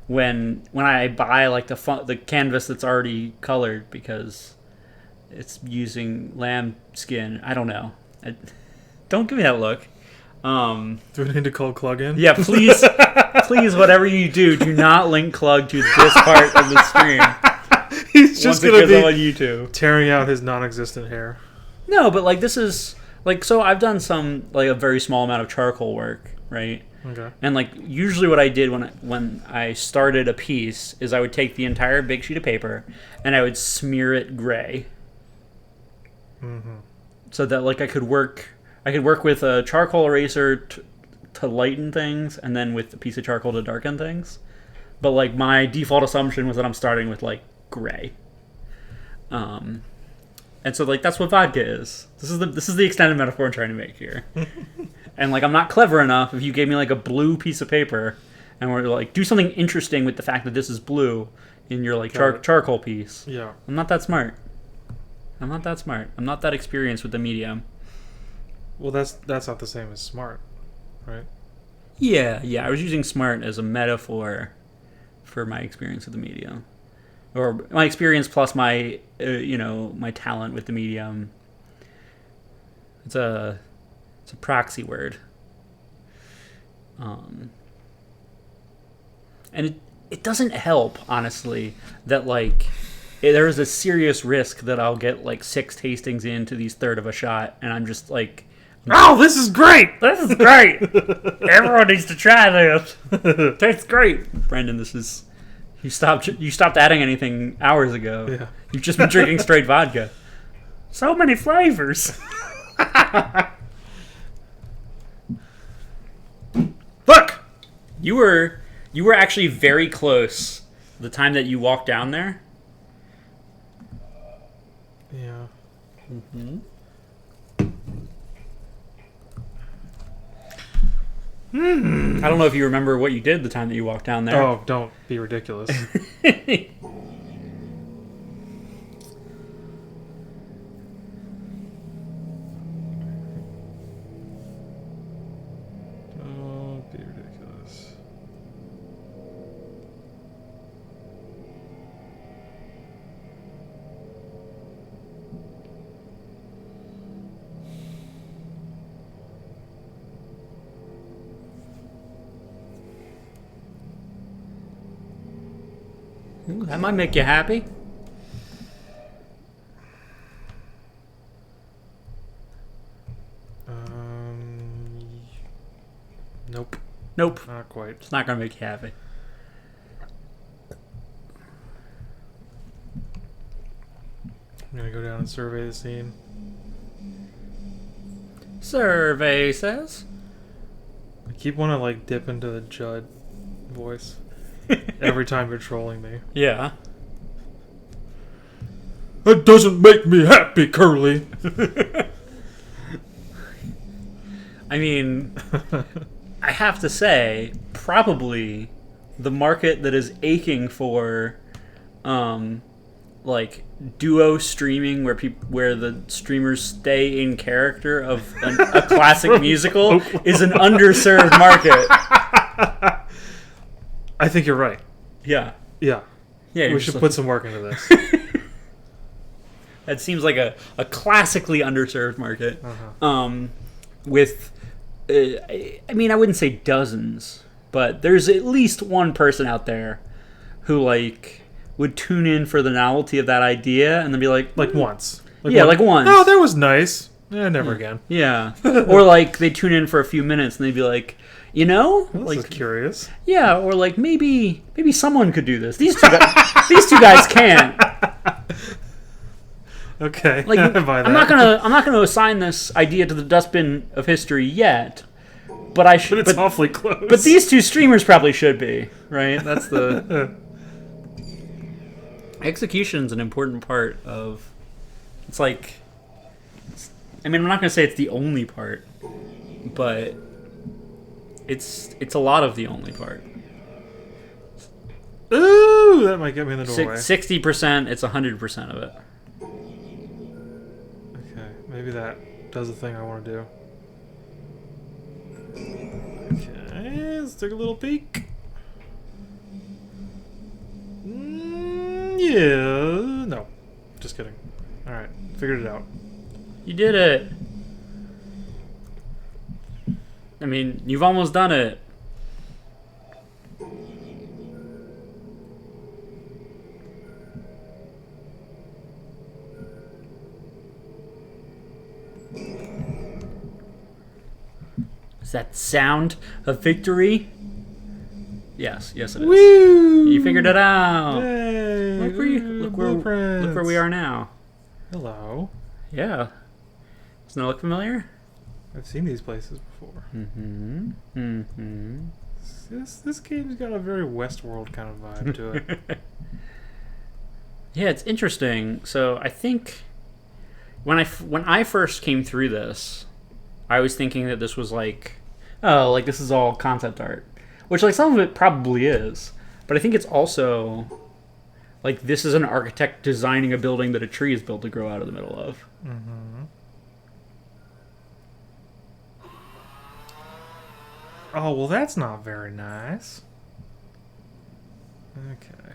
when I buy like the canvas that's already colored because it's using lamb skin. I don't know. Don't give me that look. Do we need to call Clug in? Yeah, please, please, whatever you do not link Clug to this part of the stream. He's just gonna be on YouTube tearing out his non-existent hair. No, but like, this is like, so I've done some like a very small amount of charcoal work, right? Okay. And like, usually what I did when I started a piece is I would take the entire big sheet of paper and I would smear it gray. Mm-hmm. So that like I could work with a charcoal eraser to lighten things, and then with a piece of charcoal to darken things. But like, my default assumption was that I'm starting with like gray. And so like, that's what vodka is. This is the extended metaphor I'm trying to make here. And like, I'm not clever enough. If you gave me like a blue piece of paper and we're like, do something interesting with the fact that this is blue in your like charcoal piece. Yeah. I'm not that smart. I'm not that experienced with the medium. Well, that's not the same as smart, right? Yeah. I was using smart as a metaphor for my experience with the medium, or my experience plus my, my talent with the medium. It's a It's a proxy word. And it doesn't help, honestly, that like there is a serious risk that I'll get like 6 tastings into these third of a shot, and I'm just like, oh, this is great! This is great! Everyone needs to try this. Tastes great. Brendan, this is you stopped adding anything hours ago. Yeah. You've just been drinking straight vodka. So many flavors. Look! You were actually very close the time that you walked down there. Yeah. I don't know if you remember what you did the time that you walked down there. Oh, don't be ridiculous. Don't be ridiculous. Ooh, that might make you happy. Nope. Nope. Not quite. It's not gonna make you happy. I'm gonna go down and survey the scene. Survey says. I keep wanting to like dip into the Judd voice every time you're trolling me. Yeah. That doesn't make me happy, Curly. I mean, I have to say, probably the market that is aching for, like duo streaming, where the streamers stay in character of a classic musical, is an underserved market. I think you're right. Yeah. Yeah. Yeah. We should put some work into this. That seems like a classically underserved market. With, I mean, I wouldn't say dozens, but there's at least one person out there who like would tune in for the novelty of that idea and then be like once. Like once. Oh, that was nice. Never again. Yeah. Or like they tune in for a few minutes and they'd be like, you know, This is curious. Yeah, or like maybe someone could do this. These two guys can't. Okay. Like I buy that. I'm not gonna assign this idea to the dustbin of history yet, but I should. But it's awfully close. But these two streamers probably should be, right? That's the execution's an important part of. It's like, I mean, I'm not gonna say it's the only part, but it's a lot of the only part. Ooh, that might get me in the doorway. 60%, it's 100% of it. Okay, maybe that does the thing I want to do. Okay, let's take a little peek. Yeah, no, just kidding. All right, figured it out. You did it. I mean, you've almost done it. Is that sound of victory? Yes, yes it is. Woo! You figured it out. Yay! Look where we are now. Hello. Yeah. Doesn't it look familiar? I've seen these places before. This game's got a very Westworld kind of vibe to it. Yeah, it's interesting. So I think when I first came through this, I was thinking that this was like, oh, like this is all concept art, which like some of it probably is, but I think it's also like this is an architect designing a building that a tree is built to grow out of the middle of. Oh, well, that's not very nice. Okay.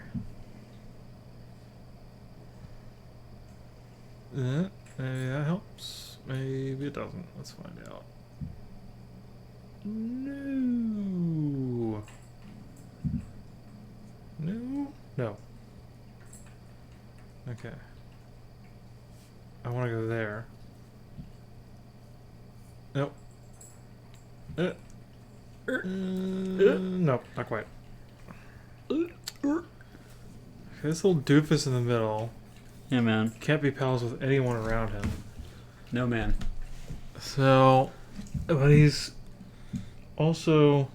Maybe that helps. Maybe it doesn't. Let's find out. No. No. No. Okay. I want to go there. Nope. Nope, not quite. This little doofus in the middle Yeah, man. can't be pals with anyone around him. No, man. So, but he's also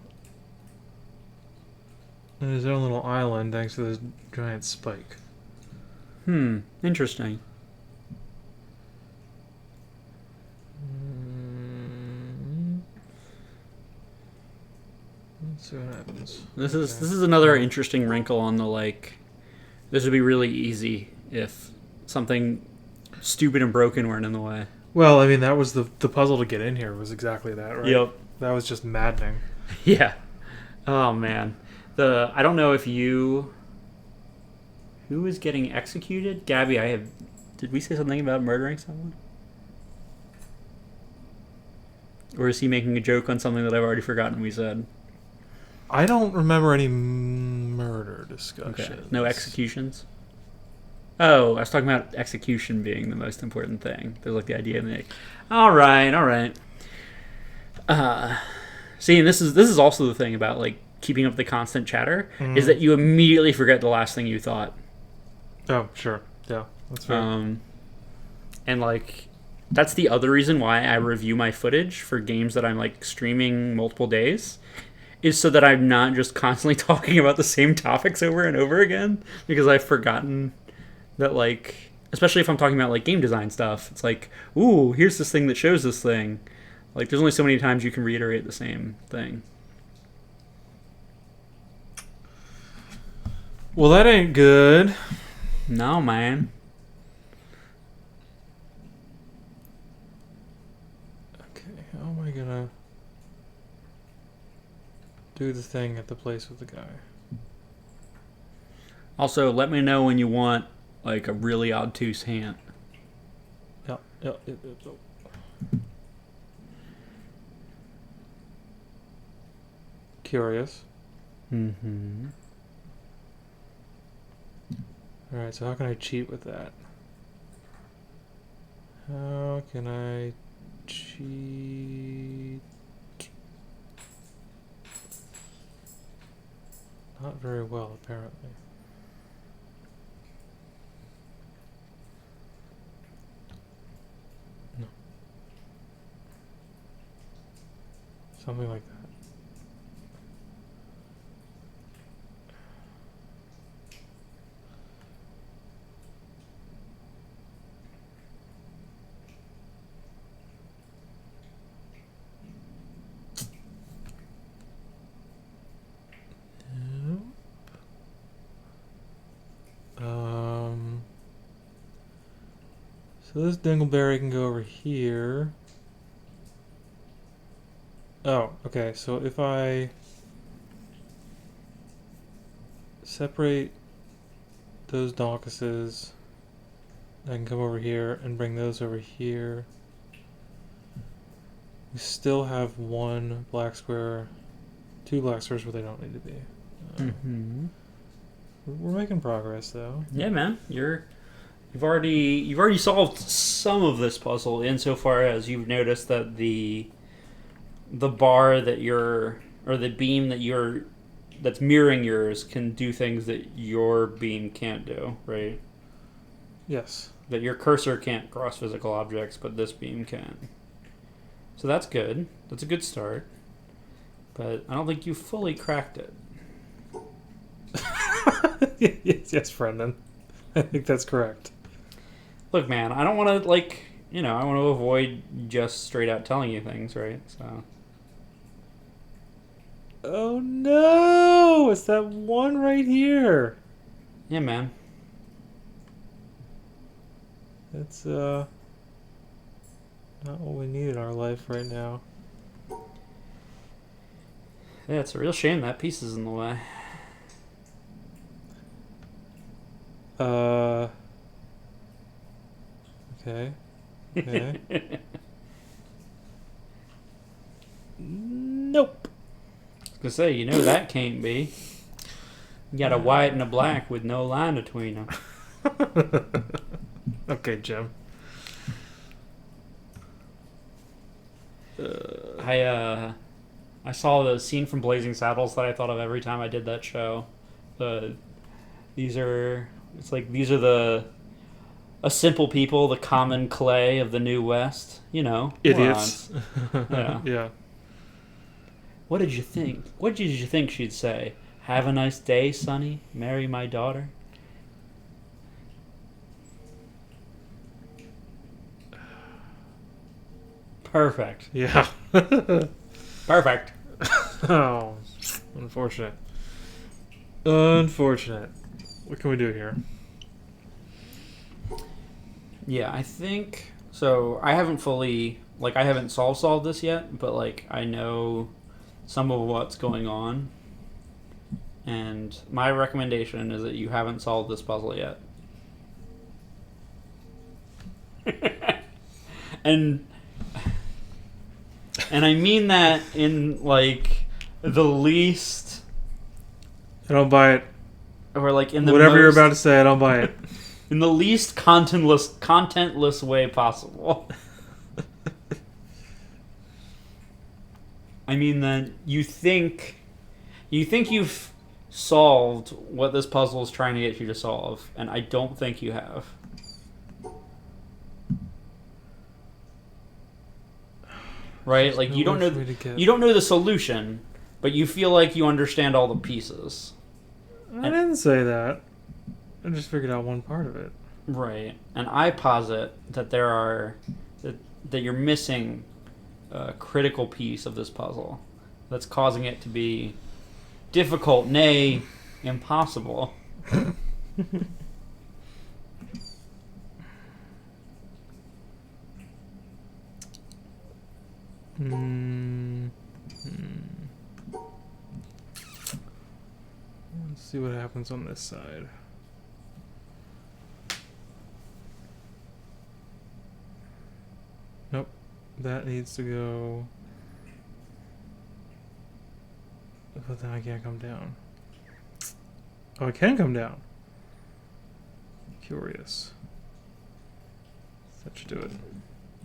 in his own little island thanks to this giant spike. Interesting. Let's see what happens. This is another interesting wrinkle on the, like, this would be really easy if something stupid and broken weren't in the way. Well, I mean, that was the puzzle to get in here was exactly that, right? Yep. That was just maddening. Yeah. Oh, man. I don't know if who is getting executed? Gabby, did we say something about murdering someone? Or is he making a joke on something that I've already forgotten we said? I don't remember any murder discussions. Okay. No executions? Oh, I was talking about execution being the most important thing. There's like the idea of like, all right. See, and this is also the thing about like keeping up the constant chatter is that you immediately forget the last thing you thought. Oh, sure. Yeah, that's right. And like that's the other reason why I review my footage for games that I'm like streaming multiple days. Is so that I'm not just constantly talking about the same topics over and over again because I've forgotten that, like, especially if I'm talking about like game design stuff, it's like, ooh, here's this thing that shows this thing. Like, there's only so many times you can reiterate the same thing. Well, that ain't good. No, man. Okay, how am I gonna do the thing at the place with the guy? Also, let me know when you want like a really obtuse hint. Yep. Curious. Mm-hmm. Alright, so how can I cheat with that? How can I cheat? Not very well, apparently. No. Something like that. So this dingleberry can go over here. Oh, okay. So if I separate those donkuses, I can come over here and bring those over here. We still have one black square, two black squares where they don't need to be. We're making progress, though. Yeah, man. You've already solved some of this puzzle insofar as you've noticed that the bar that or the beam that's mirroring yours can do things that your beam can't do, right? Yes. That your cursor can't cross physical objects, but this beam can. So that's good. That's a good start. But I don't think you fully cracked it. Yes, Brendan. I think that's correct. Look, man, I don't want to, I want to avoid just straight out telling you things, right? So. Oh no! It's that one right here. Yeah, man. It's not what we need in our life right now. Yeah, it's a real shame that piece is in the way. Okay. Nope. I was gonna say, you know that can't be. You got a white and a black with no line between them. Okay, Jim. I saw the scene from Blazing Saddles that I thought of every time I did that show. These are the a simple people, the common clay of the New West. You know, Idiots. Yeah. Yeah. What did you think? What did you think she'd say? Have a nice day, Sonny. Marry my daughter. Perfect. Yeah. Perfect. Oh, unfortunate. Unfortunate. What can we do here? Yeah, I think so. I haven't fully I haven't solved this yet, but I know some of what's going on. And my recommendation is that you haven't solved this puzzle yet. and I mean that in the least, I don't buy it. or in the whatever most, you're about to say, I don't buy it. in the least contentless way possible. I mean that you think you've solved what this puzzle is trying to get you to solve, and I don't think you have. Right? There's You no don't way know for me to get- you don't know the solution, but you feel like you understand all the pieces. I didn't say that. I just figured out one part of it. Right. And I posit that that you're missing a critical piece of this puzzle that's causing it to be difficult, nay, impossible. Let's see what happens on this side. Nope. That needs to go. But then I can't come down. Oh, I can come down. Curious. That should do it.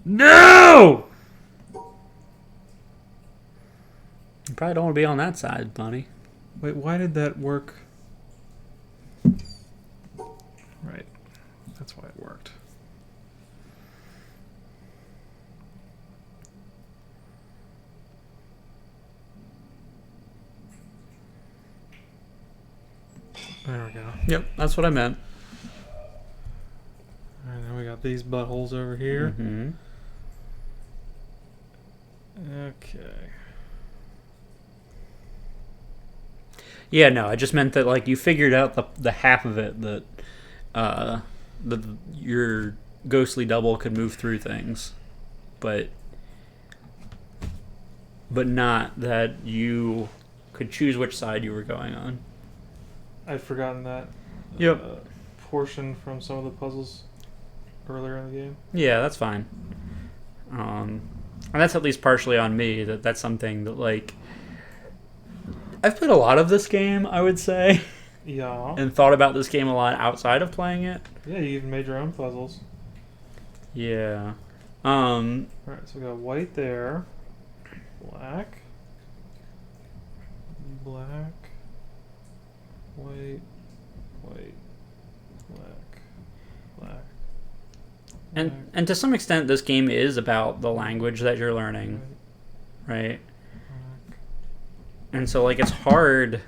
No! You probably don't want to be on that side, buddy. Wait, why did that work? Right. That's why it worked. There we go. Yep, that's what I meant. Alright, now we got these buttholes over here. Mm-hmm. Okay. Yeah, no, I just meant that you figured out the half of it that your ghostly double could move through things, but not that you could choose which side you were going on. I'd forgotten that portion from some of the puzzles earlier in the game. Yeah, that's fine. And that's at least partially on me. That's something that I've played a lot of this game, I would say. Yeah. And thought about this game a lot outside of playing it. Yeah, you even made your own puzzles. Yeah. Alright, so we got white there. Black. Black. White. White. Black. Black. And to some extent, this game is about the language that you're learning, right? Black. And so it's hard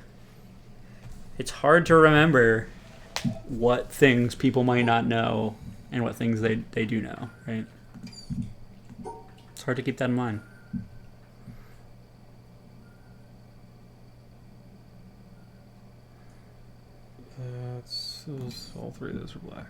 to remember what things people might not know and what things they do know, right? It's hard to keep that in mind. All three of those are black.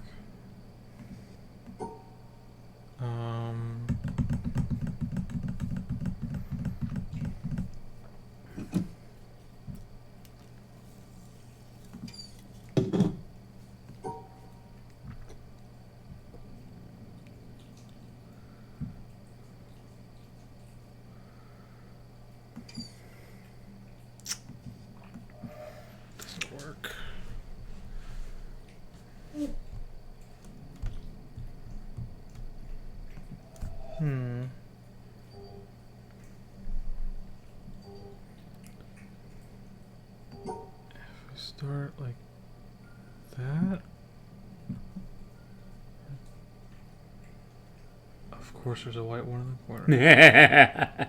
If we start like that. Of course, there's a white one in the corner. There's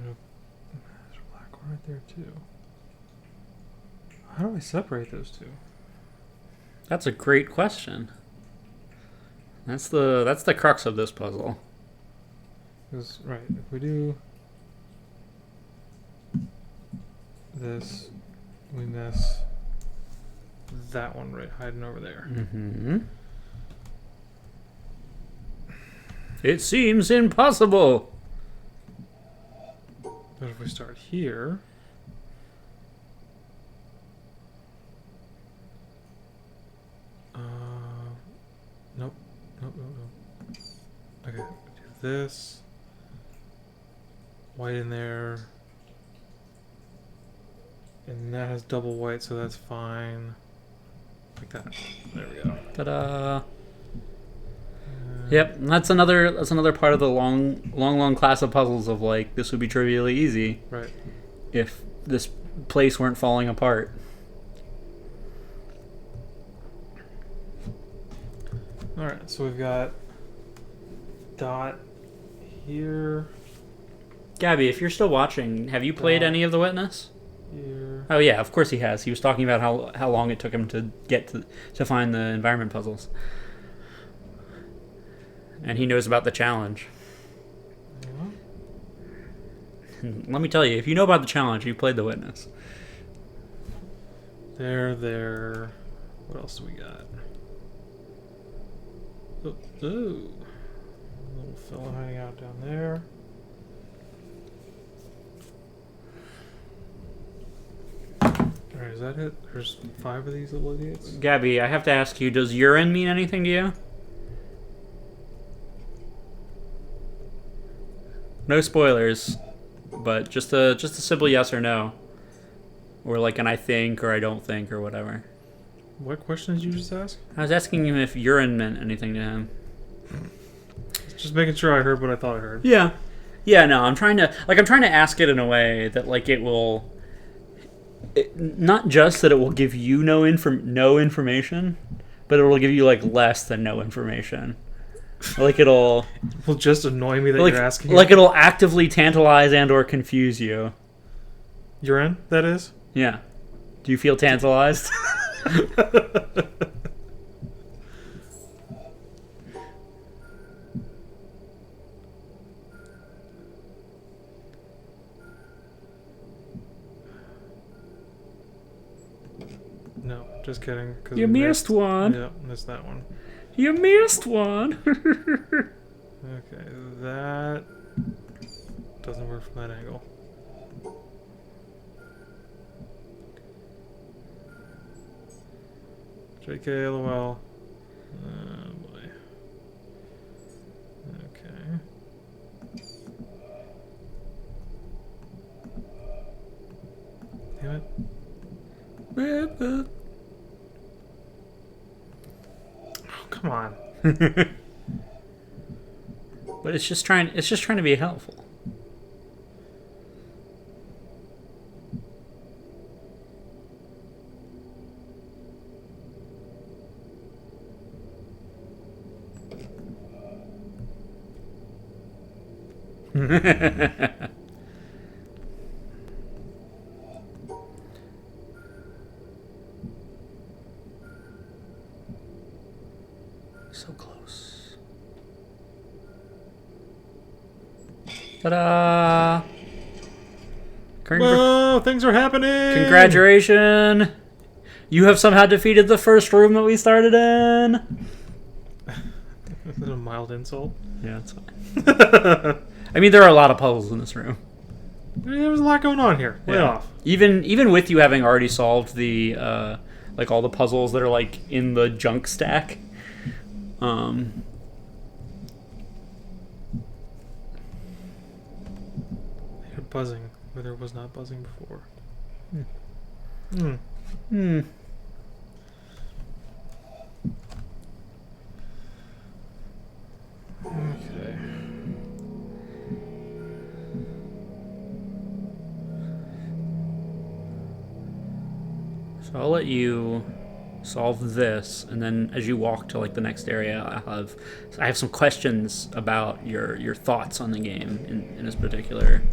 a black one right there too. How do I separate those two? That's a great question. That's the crux of this puzzle. Because, right, if we do this, we miss that one right hiding over there. Mm-hmm. It seems impossible. But if we start here, nope. Okay, do this. White in there. And that has double white, so that's fine. Like that. There we go. Ta-da! Yep, that's another part of the long class of puzzles of like this would be trivially easy, right? If this place weren't falling apart. All right, so we've got dot here. Gabby, if you're still watching, have you played any of The Witness? Here. Oh yeah, of course he has. He was talking about how long it took him to get to find the environment puzzles. And he knows about the challenge. Yeah. Let me tell you, if you know about the challenge, you played The Witness. There. What else do we got? Oh. Little fella hiding out down there. Alright, is that it? There's 5 of these little idiots? Gabby, I have to ask you, does urine mean anything to you? No spoilers, but just a simple yes or no. Or like an I think or I don't think or whatever. What question did you just ask? I was asking him if urine meant anything to him. Just making sure I heard what I thought I heard. Yeah. Yeah, no, I'm trying to ask it in a way that like it will not just that it will give you no information, but it will give you like less than no information. Like it will just annoy me that you're asking. Like it'll actively tantalize and or confuse you. Urine, that is? Yeah. Do you feel tantalized? No, just kidding. You missed one. Yeah, missed that one. You missed one. Okay, that doesn't work from that angle. JK, LOL. Oh boy. Okay. Damn it. Oh, come on. But it's just trying to be helpful. So close. Ta-da! Whoa, things are happening! Congratulations! You have somehow defeated the first room that we started in! Is that a mild insult? Yeah, that's fine. I mean, there are a lot of puzzles in this room. There's a lot going on here. Way off. Even with you having already solved the like all the puzzles that are like in the junk stack. I hear buzzing where there was not buzzing before. I'll let you solve this, and then as you walk to like the next area, I have some questions about your thoughts on the game in this particular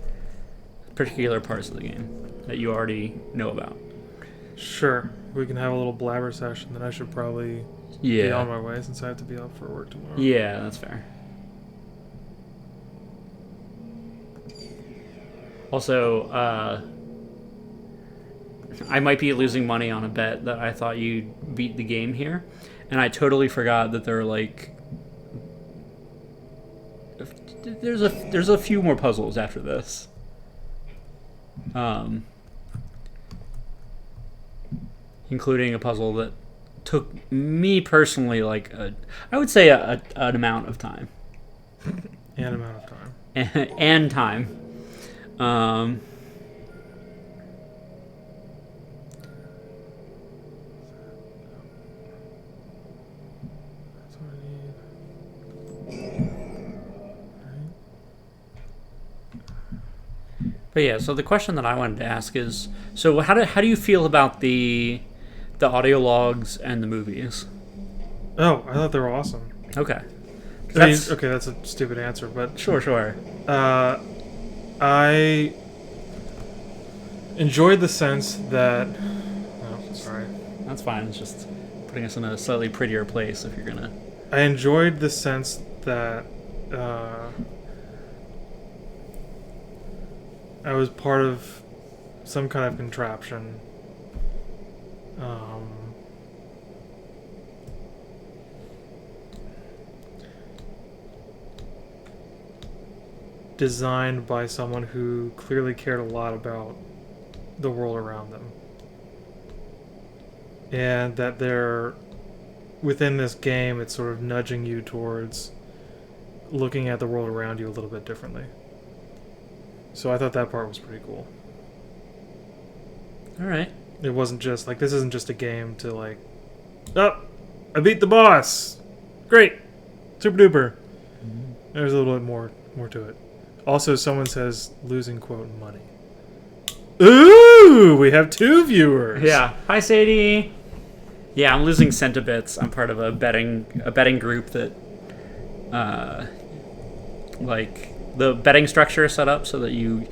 parts of the game that you already know about. Sure. We can have a little blabber session. Then I should probably be on my way since I have to be up for work tomorrow. Yeah, that's fair. Also, I might be losing money on a bet that I thought you'd beat the game here, and I totally forgot that there are like there's a few more puzzles after this. Including a puzzle that took me personally like I would say an amount of time. An amount of time. And time. But yeah, so the question that I wanted to ask is, so how do you feel about the audio logs and the movies? Oh, I thought they were awesome. Okay. That's a stupid answer, but Sure. I enjoyed the sense that... Oh, sorry. That's fine. It's just putting us in a slightly prettier place if you're gonna... I enjoyed the sense that I was part of some kind of contraption. Designed by someone who clearly cared a lot about the world around them. And that they're within this game, it's sort of nudging you towards looking at the world around you a little bit differently. So I thought that part was pretty cool. All right. It wasn't just like, this isn't just a game to like, oh, I beat the boss. Great. Super duper. Mm-hmm. There's a little bit more to it. Also, someone says losing quote money. Ooh, we have 2 viewers. Yeah. Hi, Sadie. Yeah, I'm losing centibits. I'm part of a betting group that, like, the betting structure is set up so that you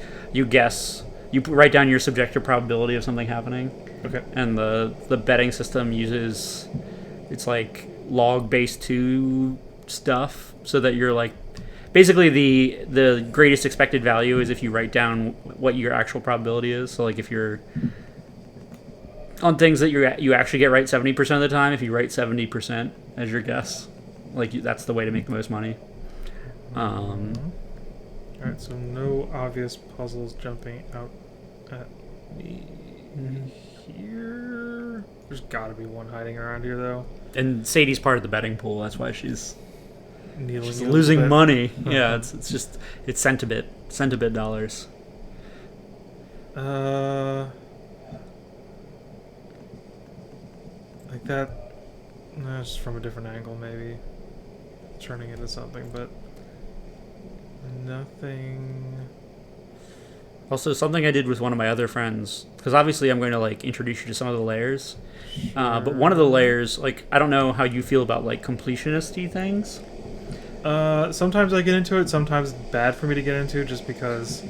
guess, you write down your subjective probability of something happening. Okay. And the betting system uses, it's like log base 2 stuff so that you're like, basically the greatest expected value is if you write down what your actual probability is. So like if you're on things that you actually get right 70% of the time, if you write 70% as your guess, like that's the way to make the most money. Alright, so no obvious puzzles jumping out at me here. There's gotta be one hiding around here though. And Sadie's part of the betting pool, that's why she's Kneeling losing money. Yeah, it's centibit dollars. Like that. No, just from a different angle, maybe turning into something, but nothing. Also, something I did with one of my other friends, because obviously I'm going to like introduce you to some of the layers. Sure. But one of the layers, like I don't know how you feel about like completionist-y things. Sometimes I get into it, sometimes it's bad for me to get into just because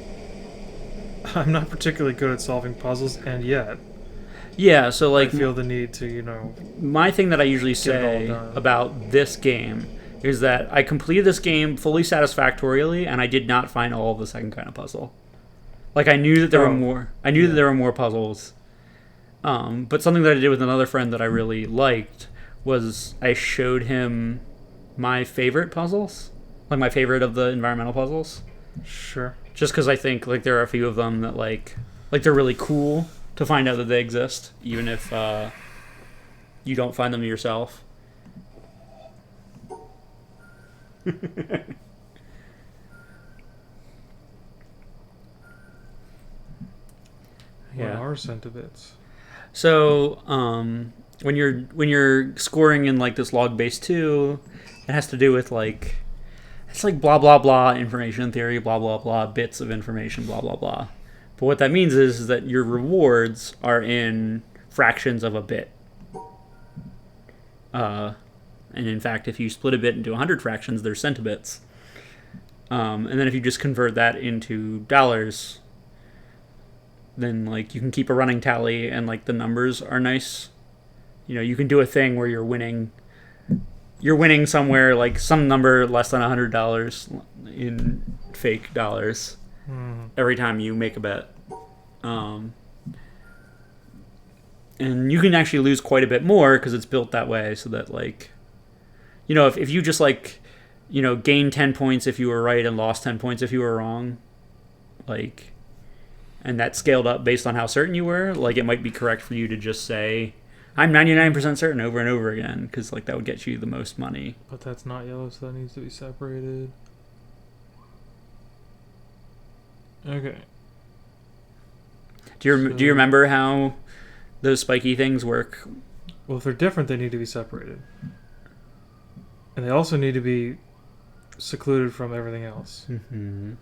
I'm not particularly good at solving puzzles, and yet yeah, so like I feel the need to, my thing that I usually say about this game is that I completed this game fully satisfactorily, and I did not find all of the second kind of puzzle. Like I knew that there were more. I knew that there were more puzzles. But something that I did with another friend that I really liked was I showed him my favorite puzzles, like my favorite of the environmental puzzles. Sure. Just because I think like there are a few of them that like they're really cool to find out that they exist, even if you don't find them yourself. What are centibits? So, when you're scoring in like this log base 2, it has to do with like it's like blah blah blah information theory, blah blah blah bits of information, blah blah blah. But what that means is that your rewards are in fractions of a bit. And in fact, if you split a bit into 100 fractions, they're centibits. And then if you just convert that into dollars, then like you can keep a running tally and like the numbers are nice. You know, you can do a thing where you're winning somewhere like some number less than $100 in fake dollars every time you make a bet. And you can actually lose quite a bit more because it's built that way so that like, you know, if you just like, you know, gain 10 points if you were right and lost 10 points if you were wrong, like, and that scaled up based on how certain you were, like it might be correct for you to just say, I'm 99% certain over and over again, because like that would get you the most money. But that's not yellow, so that needs to be separated. Okay. Do you remember how those spiky things work? Well, if they're different, they need to be separated. And they also need to be secluded from everything else. Mm-hmm.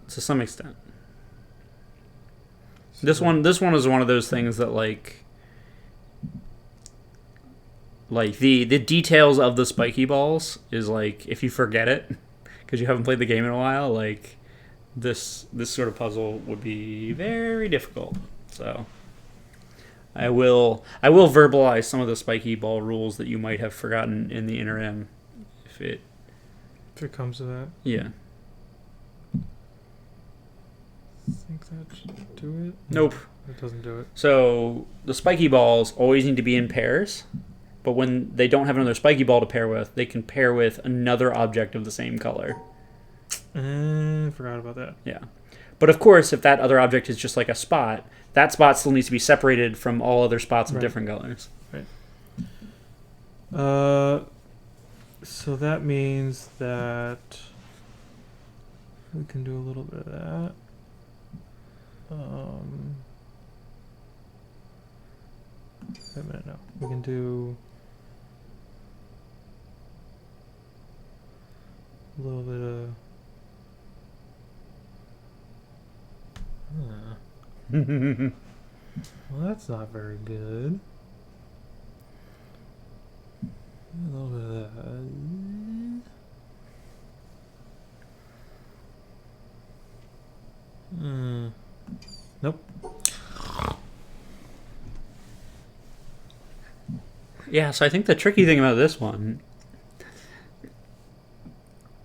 To some extent. So this one is one of those things that like the details of the spiky balls is like if you forget it because you haven't played the game in a while, like this sort of puzzle would be very difficult. So I will verbalize some of the spiky ball rules that you might have forgotten in the interim if it comes to that. Yeah. I think that should do it. Nope. It doesn't do it. So the spiky balls always need to be in pairs, but when they don't have another spiky ball to pair with, they can pair with another object of the same color. Forgot about that. Yeah. But of course, if that other object is just like a spot, that spot still needs to be separated from all other spots of different colors. Right. So that means that we can do a little bit of that. Wait a minute, no. We can do a little bit of... Well, that's not very good. A little bit of that. Nope. Yeah, so I think the tricky thing about this one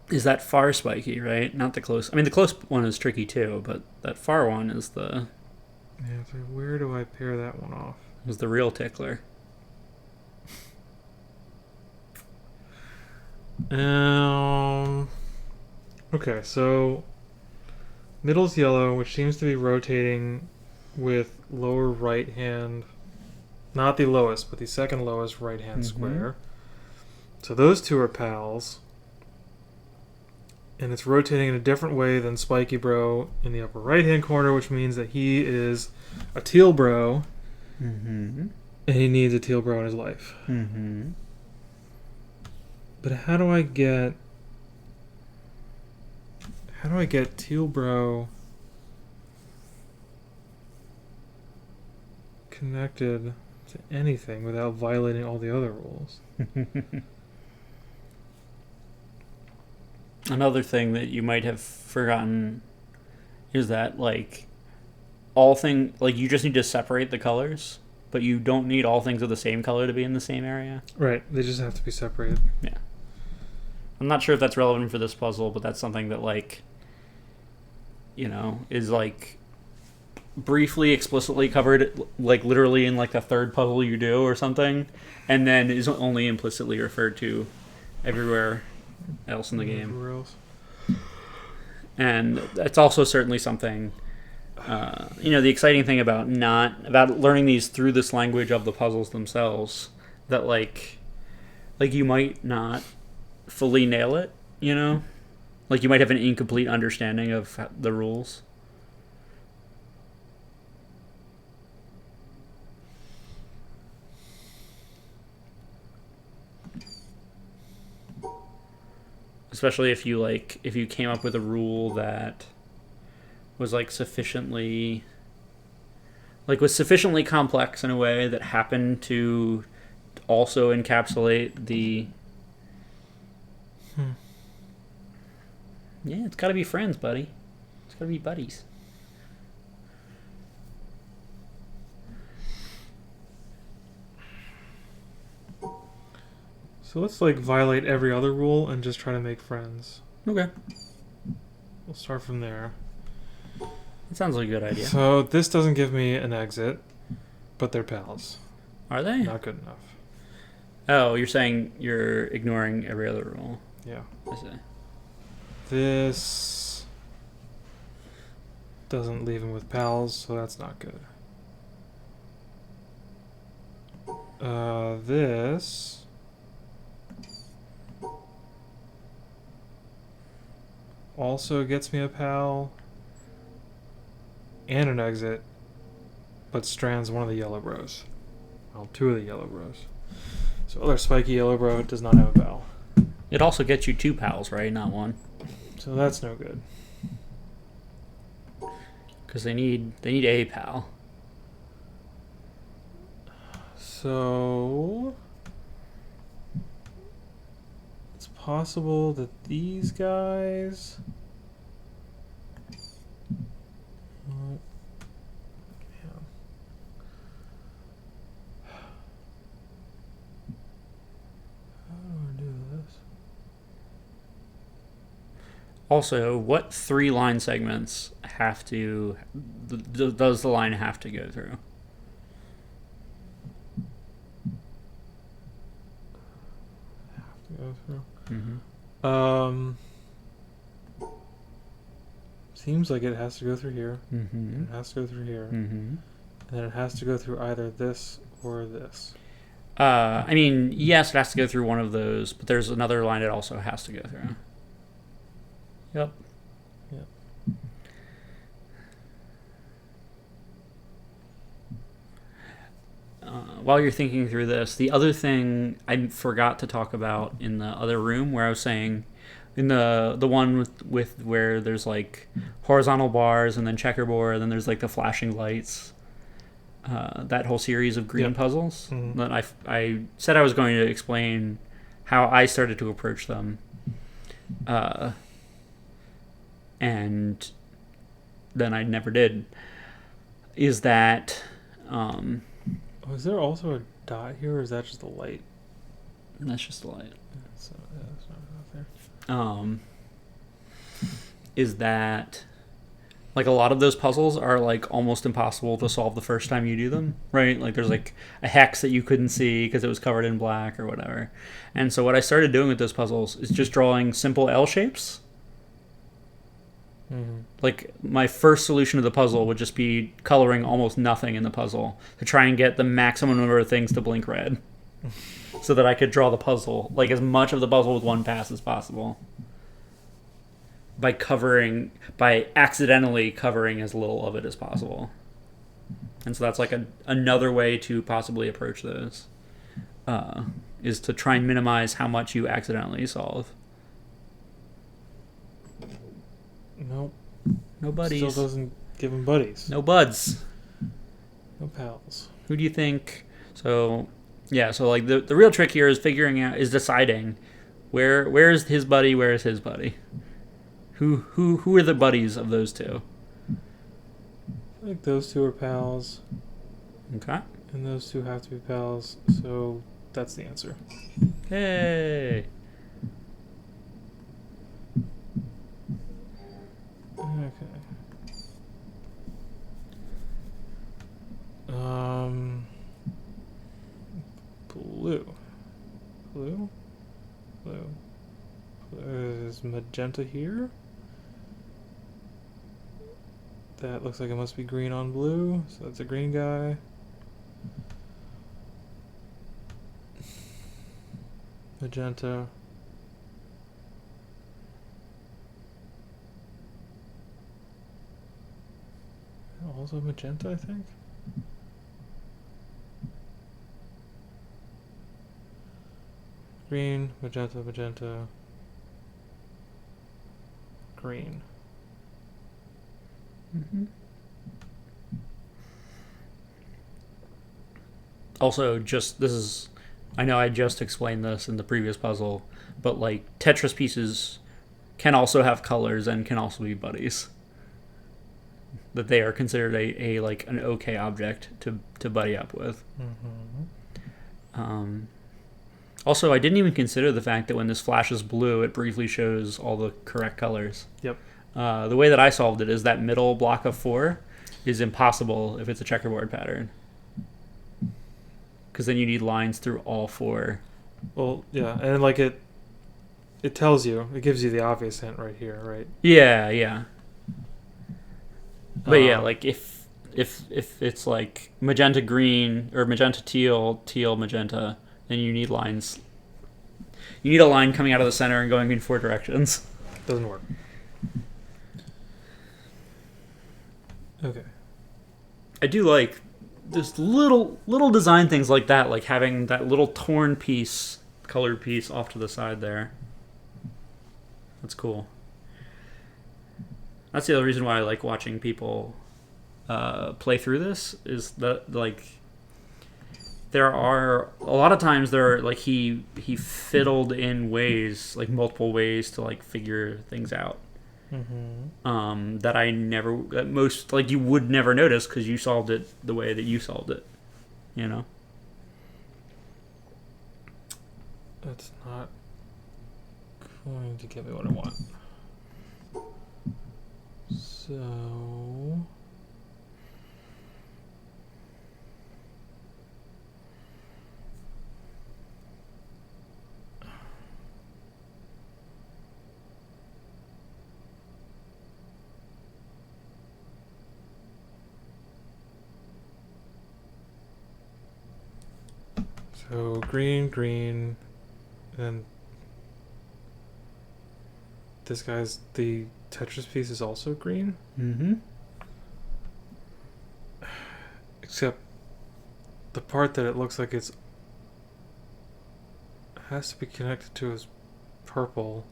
is that far spiky, right? Not the close. I mean, the close one is tricky too, but that far one is the... Yeah, so where do I pair that one off? Is the real tickler. Okay, so middle's yellow, which seems to be rotating with lower right hand, not the lowest, but the second lowest right hand square. So those two are pals. And it's rotating in a different way than Spiky Bro in the upper right hand corner, which means that he is a teal bro. And he needs a teal bro in his life. But how do I get teal bro connected to anything without violating all the other rules? Another thing that you might have forgotten is that like you just need to separate the colors, but you don't need all things of the same color to be in the same area. Right, they just have to be separated. Yeah. I'm not sure if that's relevant for this puzzle, but that's something that like, you know, is like briefly explicitly covered like literally in like the third puzzle you do or something, and then is only implicitly referred to everywhere else in the game. And it's also certainly something you know, the exciting thing about learning these through this language of the puzzles themselves, that like you might not fully nail it, you know, like you might have an incomplete understanding of the rules. Especially if you came up with a rule that was like sufficiently like was sufficiently complex in a way that happened to also encapsulate the. Yeah, it's got to be friends, buddy. It's got to be buddies. So let's like violate every other rule and just try to make friends. Okay. We'll start from there. That sounds like a good idea. So this doesn't give me an exit, but they're pals. Are they? Not good enough. Oh, you're saying you're ignoring every other rule. Yeah. I see. This doesn't leave him with pals, so that's not good. This also gets me a pal and an exit, but strands one of the yellow bros. Well, two of the yellow bros. So other spiky yellow bro does not have a pal. It also gets you 2 pals, right? Not 1. So that's no good. Because they need a pal. So it's possible that these guys. Yeah. How do I do this? Also, what 3 line segments have to does the line have to go through? Go through. Mm-hmm. Seems like it has to go through here. Mm-hmm. It has to go through here. Mm-hmm. And then it has to go through either this or this. I mean, yes, it has to go through one of those, but there's another line it also has to go through. Yep. Yep. While you're thinking through this, the other thing I forgot to talk about in the other room where I was saying, in the one with where there's like horizontal bars and then checkerboard, and then there's like the flashing lights, that whole series of green puzzles. Mm-hmm. That I said I was going to explain how I started to approach them, and then I never did. Is that Oh, is there also a dot here, or is that just the light? that's just the light. That's not out there. Is that like a lot of those puzzles are like almost impossible to solve the first time you do them, right? Like there's like a hex that you couldn't see because it was covered in black or whatever. And so what I started doing with those puzzles is just drawing simple L shapes. Mm-hmm. Like my first solution to the puzzle would just be coloring almost nothing in the puzzle to try and get the maximum number of things to blink red so that I could draw the puzzle, like as much of the puzzle with one pass as possible, by accidentally covering as little of it as possible. And so that's like another way to possibly approach those, is to try and minimize how much you accidentally solve. Nope. No buddies. Still doesn't give him buddies. No buds. No pals. Who do you think? So, yeah. So like the real trick here is deciding where is his buddy, where is his buddy. Who are the buddies of those two? I think those two are pals. Okay. And those two have to be pals, so that's the answer. Hey. Okay. Blue. Is magenta here? That looks like it must be green on blue, so that's a green guy. Magenta. Also magenta, I think. Green, magenta. Green. Mm-hmm. Also, just this is, I know I just explained this in the previous puzzle, but like Tetris pieces can also have colors and can also be buddies. That they are considered a like an okay object to buddy up with. Also, I didn't even consider the fact that when this flashes blue, it briefly shows all the correct colors. Yep. The way that I solved it is that middle block of 4 is impossible if it's a checkerboard pattern. Because then you need lines through all 4. Well, yeah, and like it tells you, it gives you the obvious hint right here, right? Yeah. But yeah, like if it's like magenta green or magenta teal magenta, then you need lines. You need a line coming out of the center and going in 4 directions. Doesn't work. Okay. I do like just little design things like that, like having that little torn piece, colored piece off to the side there. That's cool. That's the other reason why I like watching people play through this, is that like there are a lot of times there are like he fiddled in ways, like multiple ways to like figure things out. That most like you would never notice because you solved it the way that you solved it, you know. That's not going to get me what I want. So green, and this guy's, the Tetris piece is also green. Except the part that it looks like it has to be connected to is purple.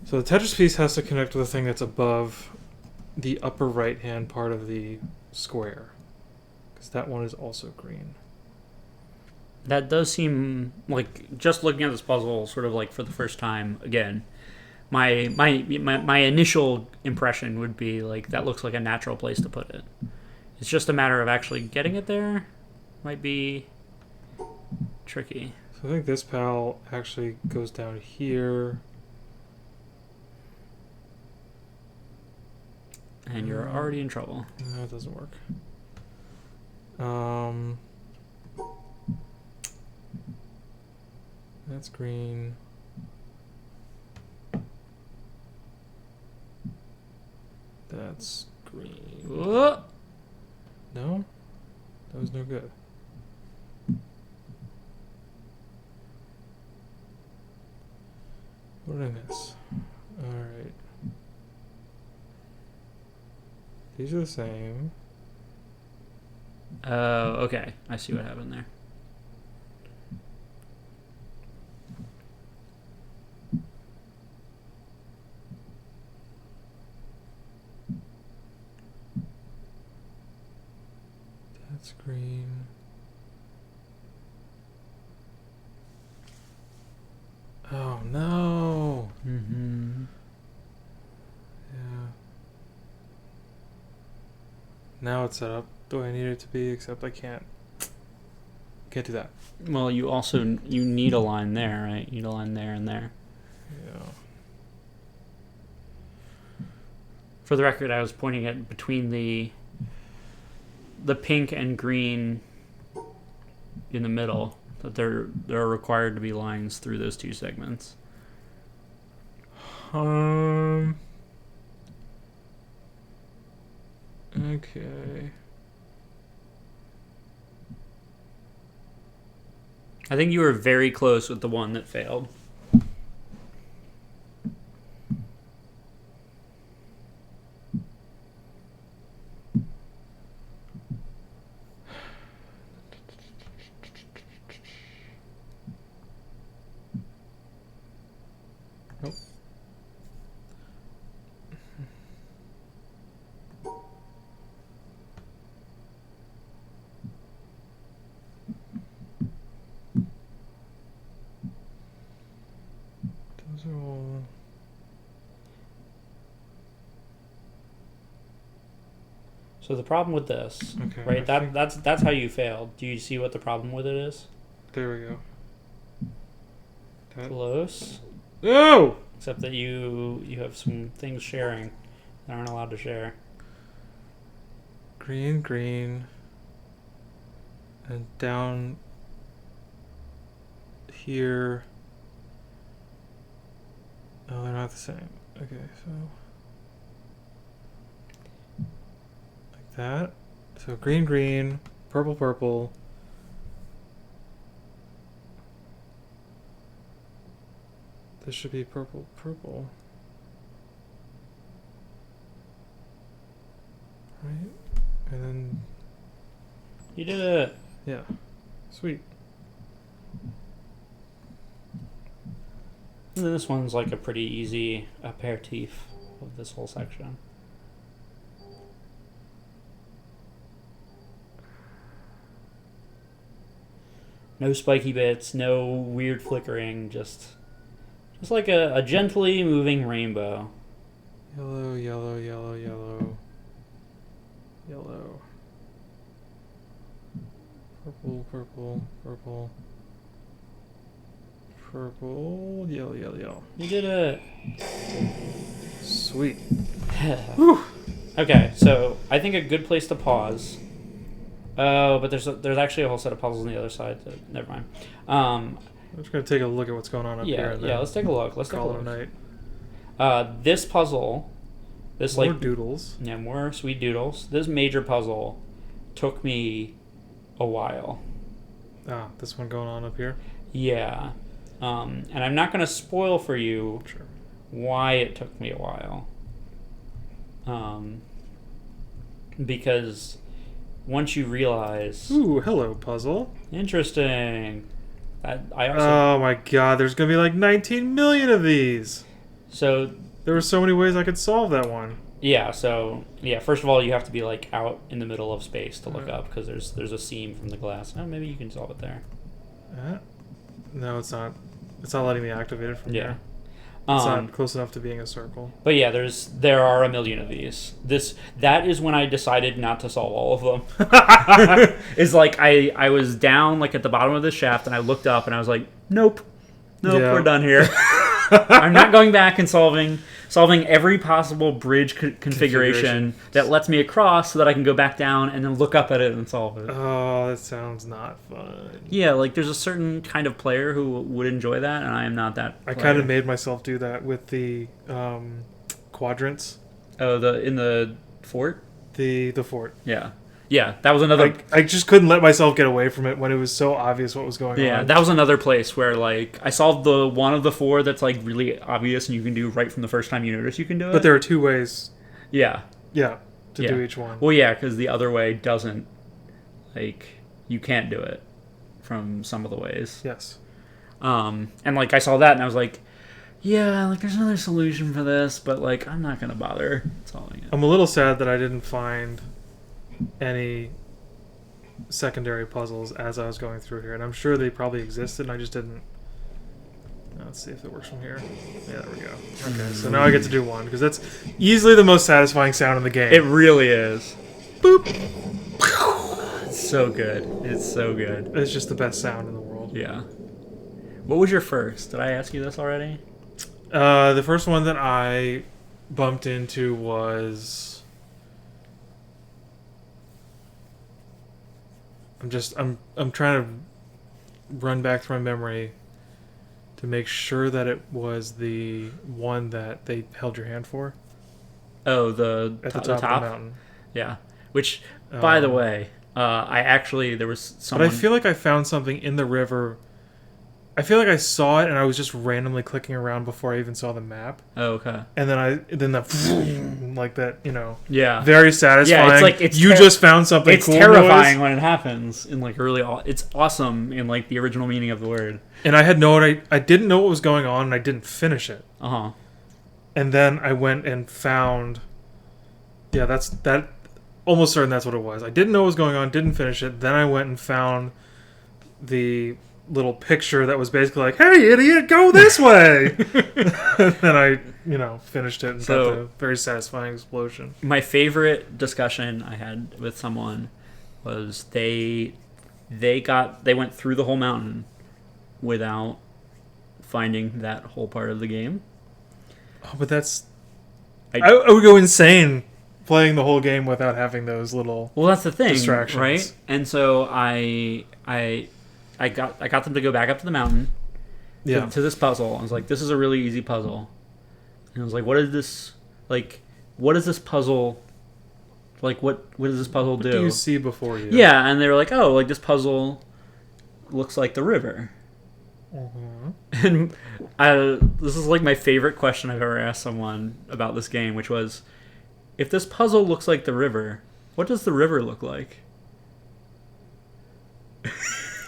So the Tetris piece has to connect with the thing that's above the upper right hand part of the square, because that one is also green. That does seem like, just looking at this puzzle sort of like for the first time again, my initial impression would be like that looks like a natural place to put it. It's just a matter of actually getting it there. Might be tricky. So I think this pal actually goes down here. And you're already in trouble. No, it doesn't work. That's green. That's green. Whoa. No? That was no good. What did I miss? Alright. These are the same. Okay. I see what happened there. That's green. Oh no! Yeah. Now it's set up the way I need it to be, except I can't do that. Well, you need a line there, right? You need a line there and there. Yeah. For the record, I was pointing at between the pink and green in the middle, that there are required to be lines through those 2 segments. Okay. I think you were very close with the one that failed. Nope. So the problem with this, Okay, right? That's how you failed. Do you see what the problem with it is? There we go. Close. Oh! Except that you have some things sharing that aren't allowed to share. Green, green. And down here. Oh, they're not the same. Okay, so. Like that. So green, green. Purple, purple. This should be purple, purple. Right? And then, You did it. yeah. Sweet. And then this one's like a pretty easy aperitif of this whole section. No spiky bits, no weird flickering, just like a gently moving rainbow. Yellow, yellow, yellow, yellow. Yellow. Purple, purple, purple. Purple, yellow, yellow, yellow. You did it. Sweet. Okay, so I think a good place to pause. Oh, but there's actually a whole set of puzzles on the other side. So never mind. I'm just gonna take a look at what's going on up here. And Let's take a look. call it a night. This puzzle, this More like doodles. yeah, more sweet doodles. This major puzzle took me a while. Ah, this one going on up here. Yeah, and I'm not gonna spoil for you Sure. why it took me a while. Because once you realize, Ooh, hello, puzzle. interesting. I also Oh my god, there's gonna be like 19 million of these. so There were so many ways I could solve that one. yeah. First of all, you have to be like out in the middle of space to look Yeah. up because there's a seam from the glass. Oh, maybe you can solve it there. No, it's not. It's not letting me activate it from here. It's not close enough to being a circle. But yeah, there are a million of these. That is when I decided not to solve all of them. It's like I was down like at the bottom of the shaft and I looked up and I was like, nope, Yeah. we're done here. I'm not going back and solving every possible bridge configuration that lets me across so that I can go back down and then look up at it and solve it. Oh, that sounds not fun. Yeah, like there's a certain kind of player who would enjoy that, and I am not that player. I kind of made myself do that with the quadrants. Oh, in the fort? The fort. Yeah, that was another... I just couldn't let myself get away from it when it was so obvious what was going on. Yeah, that was another place where, like, I solved the one of the four that's, like, really obvious and you can do right from the first time you notice you can do it. But there are two ways. Yeah. Yeah, to Yeah. do each one. Well, yeah, because the other way doesn't, like, you can't do it from some of the ways. Yes. And, like, I saw that and I was like, yeah, like, there's another solution for this, but, like, I'm not going to bother solving it. I'm a little sad that I didn't find any secondary puzzles as I was going through here, and I'm sure they probably existed and I just didn't. Let's see if it works from here. Yeah, there we go. Okay, so now I get to do one because that's easily the most satisfying sound in the game. It really is. Boop. It's so good. It's so good. It's just the best sound in the world. Yeah. What was your first? Did I ask you this already? The first one that I bumped into was. I'm trying to run back through my memory to make sure that it was the one that they held your hand for. Oh, At the top of the mountain. Yeah. Which, by the way, there was someone... But I feel like I found something in the river. I feel like I saw it and I was just randomly clicking around before I even saw the map. Oh, okay. And then like that, Yeah. very satisfying. Yeah, it's like you just found something it's cool. terrifying noise. when it happens in like it's awesome in like the original meaning of the word. And I didn't know what was going on and I didn't finish it. Uh-huh. And then I went and found that almost certain that's what it was. I didn't know what was going on, didn't finish it. Then I went and found the little picture that was basically like, "Hey, idiot, go this way." And then I finished it and So- got the very satisfying explosion. My favorite discussion I had with someone was they went through the whole mountain without finding that whole part of the game. Oh, but that's... I- I would go insane playing the whole game without having those little... Well, that's the thing, distractions. right? And so I got them to go back up to the mountain to this puzzle. I was like, this is a really easy puzzle. And I was like, what is this puzzle? Like, what does this puzzle What do? do you see before you? Yeah, and they were like, oh, like this puzzle looks like the river. Mhm. And this is like my favorite question I've ever asked someone about this game, which was, if this puzzle looks like the river, what does the river look like?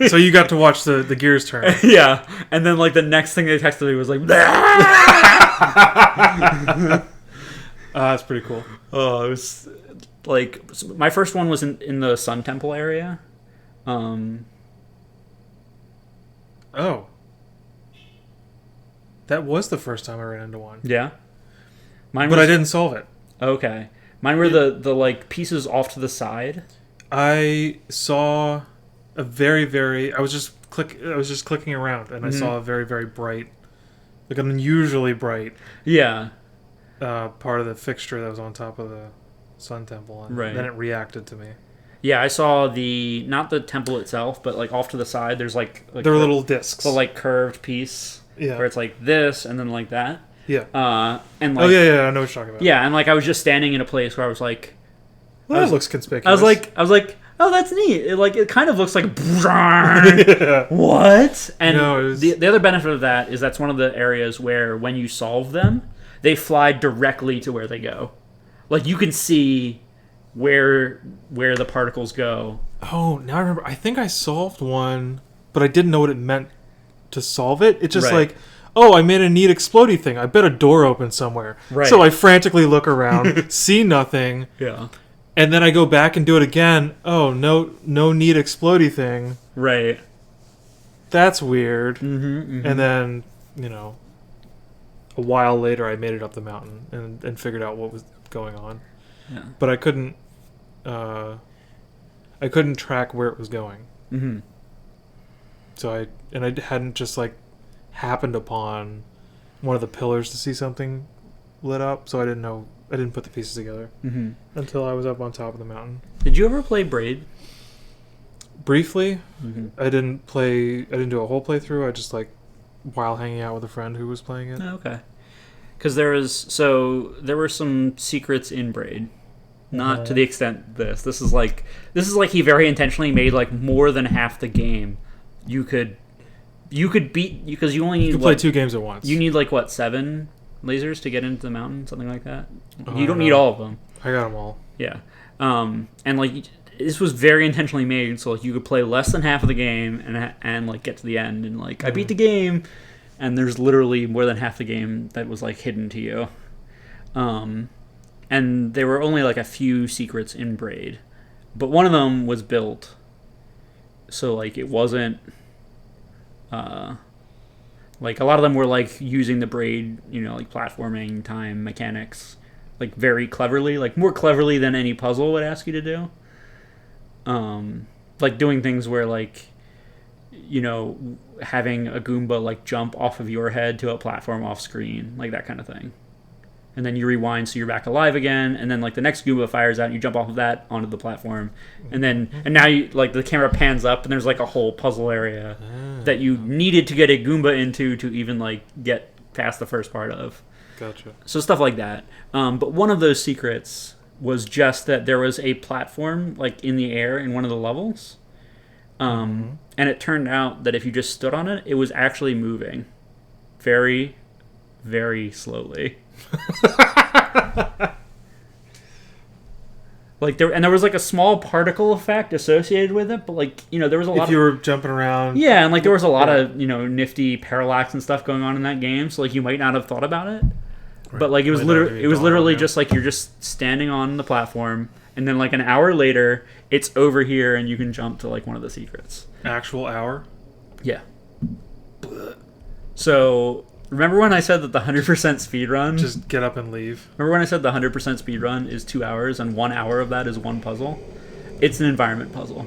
So you got to watch the gears turn. Yeah, and then like the next thing they texted me was like, That's pretty cool. oh, it was like my first one was in the Sun Temple area. Oh. That was the first time I ran into one. Yeah, mine. But I didn't solve it. Okay, mine were the like pieces off to the side. I saw a very I was just clicking around and I saw a very bright, like an unusually bright Yeah, part of the fixture that was on top of the Sun Temple, and Right. then it reacted to me. yeah. I saw not the temple itself, but like off to the side. There's like They're little discs. the like curved piece Yeah. where it's like this and then like that. Yeah. And like Oh yeah, I know what you're talking about. yeah, and like I was just standing in a place where I was like, Well, that looks conspicuous. I was like, oh, that's neat. It kind of looks like Yeah. what? And No, it was- the other benefit of that is that's one of the areas where when you solve them, they fly directly to where they go. Like you can see where the particles go. Oh, now I remember. I think I solved one, but I didn't know what it meant to solve it. It's just Right. like, oh, I made a neat explodey thing. I bet a door opened somewhere. Right. So I frantically look around, see nothing, Yeah. and then I go back and do it again. Oh, no neat explodey thing. Right. That's weird. Mm-hmm. And then, a while later, I made it up the mountain and figured out what was going on. Yeah. But I couldn't track where it was going. Mm-hmm. So I hadn't just like happened upon one of the pillars to see something lit up, so I didn't put the pieces together Mm-hmm. until I was up on top of the mountain. Did you ever play Braid? Briefly, Mm-hmm. I didn't do a whole playthrough. I just like while hanging out with a friend who was playing it. Oh, okay. Because there were some secrets in Braid, not to the extent this is like he very intentionally made like more than half the game. You could beat because you only need You can play 2 games at once. You need like what 7 lasers to get into the mountain, something like that. Oh, You I don't know. need all of them. I got them all. Yeah. And like this was very intentionally made so like you could play less than half of the game and like get to the end and like I beat the game. And there's literally more than half the game that was like hidden to you. And there were only like a few secrets in Braid. But one of them was built. So like it wasn't like a lot of them were like using the Braid, like platforming time mechanics like very cleverly, like more cleverly than any puzzle would ask you to do. Like doing things where like having a Goomba like jump off of your head to a platform off screen, like that kind of thing. And then you rewind so you're back alive again, and then like the next Goomba fires out and you jump off of that onto the platform. And now you like the camera pans up and there's like a whole puzzle area that you needed to get a Goomba into to even like get past the first part of. Gotcha. So stuff like that. But one of those secrets was just that there was a platform like in the air in one of the levels. And it turned out that if you just stood on it, it was actually moving very, very slowly. Like there was like a small particle effect associated with it, but like there was a lot. If you were jumping around, yeah, and like there was a lot of nifty parallax and stuff going on in that game, so like you might not have thought about it, but like it was literally just like you're just standing on the platform, and then like an hour later, it's over here, and you can jump to like one of the secrets. actual hour. Yeah. So Remember when I said that the 100% speed run? Just get up and leave. Remember when I said the 100% speed run is 2 hours and 1 hour of that is one puzzle? It's an environment puzzle.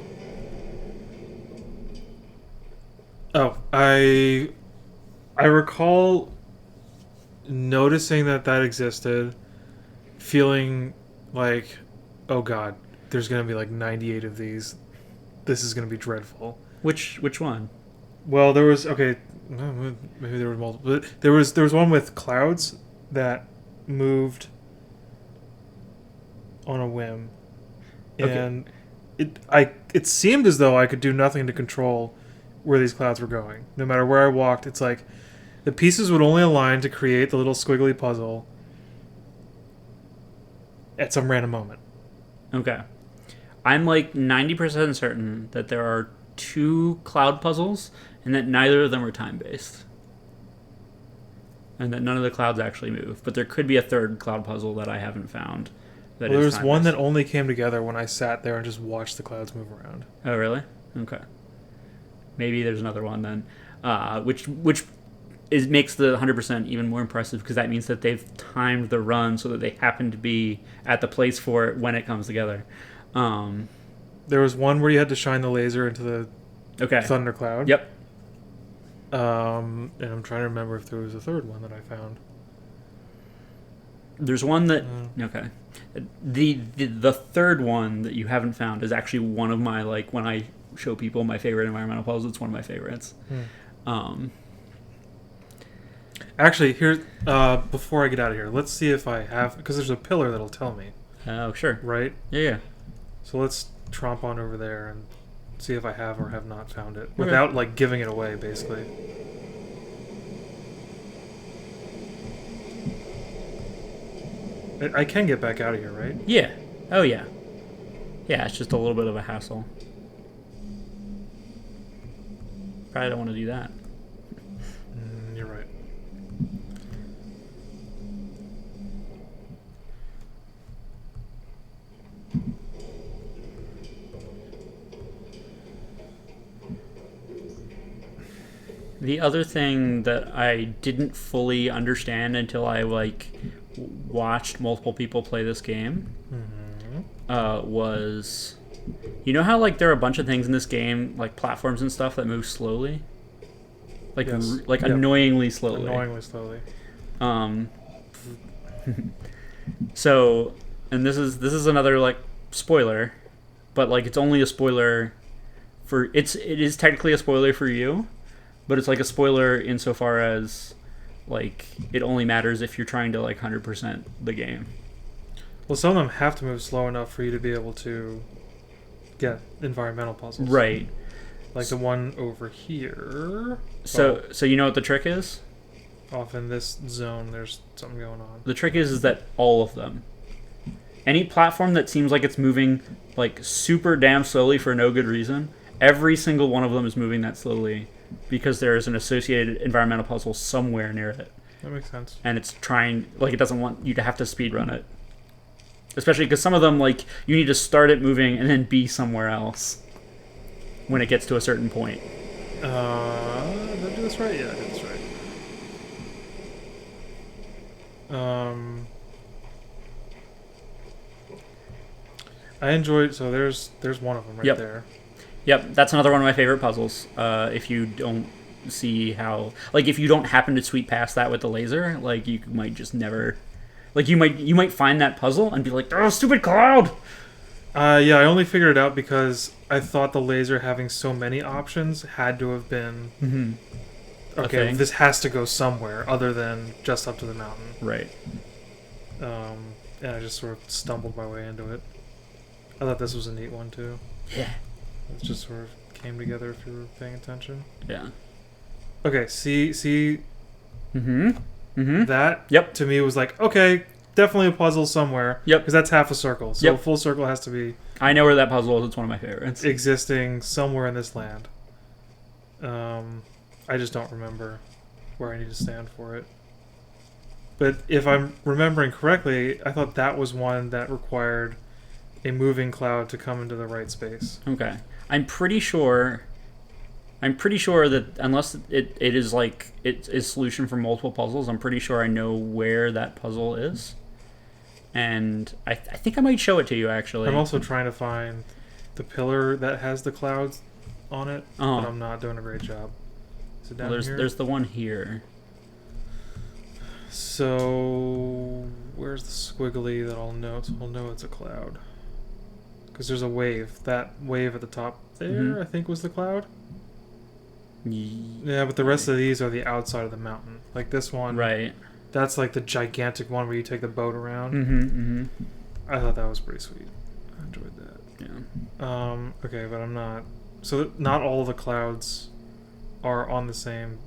Oh, I recall noticing that existed, feeling like, oh god, there's gonna be like 98 of these. This is gonna be dreadful. Which one? Well, there was maybe there was multiple. But there was one with clouds that moved on a whim, Okay. and it seemed as though I could do nothing to control where these clouds were going. No matter where I walked, it's like the pieces would only align to create the little squiggly puzzle at some random moment. Okay. I'm like 90% certain that there are 2 cloud puzzles and that neither of them are time-based. And that none of the clouds actually move. But there could be a third cloud puzzle that I haven't found. Well, there was one that only came together when I sat there and just watched the clouds move around. Oh, really? Okay. Maybe there's another one then, which makes the 100% even more impressive because that means that they've timed the run so that they happen to be at the place for it when it comes together. There was one where you had to shine the laser into the thundercloud. Yep. And I'm trying to remember if there was a third one that I found. There's one that okay. The third one that you haven't found is actually one of my, like, when I show people my favorite environmental puzzles, it's one of my favorites. Actually, here before I get out of here, let's see if I have, because there's a pillar that'll tell me. Oh, sure. Right? Yeah. So let's tromp on over there and see if I have or have not found it without like giving it away, basically. I can get back out of here, right? Yeah. Oh, yeah. Yeah, it's just a little bit of a hassle. Probably don't want to do that. You're right. The other thing that I didn't fully understand until I watched multiple people play this game was, you know how there are a bunch of things in this game, like platforms and stuff, that move slowly, Yes. Annoyingly slowly. Annoyingly slowly. So, and this is another spoiler, but it's only a spoiler for it is technically a spoiler for you, but it's a spoiler insofar as it only matters if you're trying to 100% the game. Well, some of them have to move slow enough for you to be able to get environmental puzzles. Right. Like the one over here. So you know what the trick is? Off in this zone, there's something going on. The trick is that all of them, any platform that seems like it's moving super damn slowly for no good reason, every single one of them is moving that slowly because there is an associated environmental puzzle somewhere near it. That makes sense. And it's trying, it doesn't want you to have to speedrun it. Especially because some of them, you need to start it moving and then be somewhere else when it gets to a certain point. Did I do this right? Yeah, I did this right. I enjoyed, so there's one of them right there. Yep, that's another one of my favorite puzzles. If you don't see how, if you don't happen to sweep past that with the laser, you might just never, you might find that puzzle and be like, oh, stupid cloud! Yeah, I only figured it out because I thought the laser having so many options had to have been, okay, this has to go somewhere other than just up to the mountain. Right. And I just sort of stumbled my way into it. I thought this was a neat one, too. Yeah. It just sort of came together if you were paying attention. Yeah. Okay, see. That Yep. to me was okay, definitely a puzzle somewhere. Yep. Because that's half a circle. So a full circle has to be. I know where that puzzle is. It's one of my favorites. Existing somewhere in this land. I just don't remember where I need to stand for it. But if I'm remembering correctly, I thought that was one that required a moving cloud to come into the right space. Okay. I'm pretty sure I'm pretty sure that unless it is like it's a solution for multiple puzzles, I'm pretty sure I know where that puzzle is. And I think I might show it to you, actually. I'm also trying to find the pillar that has the clouds on it, but I'm not doing a great job. Is it down here? There's the one here. So where's the squiggly that I'll know? So I'll know it's a cloud. Because there's a wave. That wave at the top there, I think, was the cloud. Yeah, but the rest of these are the outside of the mountain. Like this one. Right. That's like the gigantic one where you take the boat around. I thought that was pretty sweet. I enjoyed that. Yeah. Okay, but I'm not... So not all of the clouds are on the same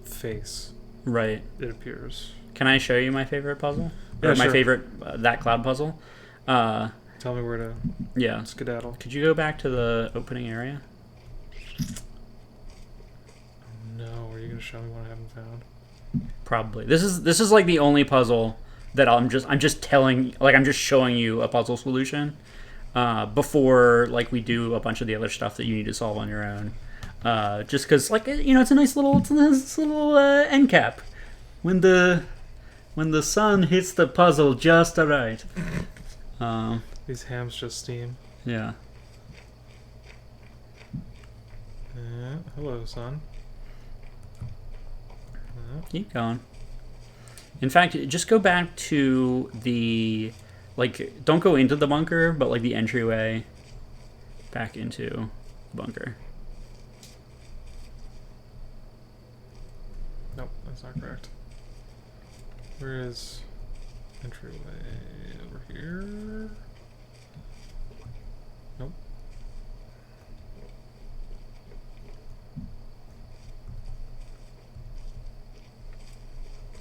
face. Right. It appears. Can I show you my favorite puzzle? Yeah, or my sure. favorite that cloud puzzle? Tell me where to skedaddle. Could you go back to the opening area? No, are you gonna show me what I haven't found? Probably. This is like the only puzzle that I'm just showing you a puzzle solution before like we do a bunch of the other stuff that you need to solve on your own. Just because like it's a nice little end cap when the sun hits the puzzle just right. These hams just steam. Yeah. Hello, sun. Keep going. In fact, just go back to the, like, don't go into the bunker, but like the entryway back into the bunker. Nope, that's not correct. Where is entryway? Over here? Nope.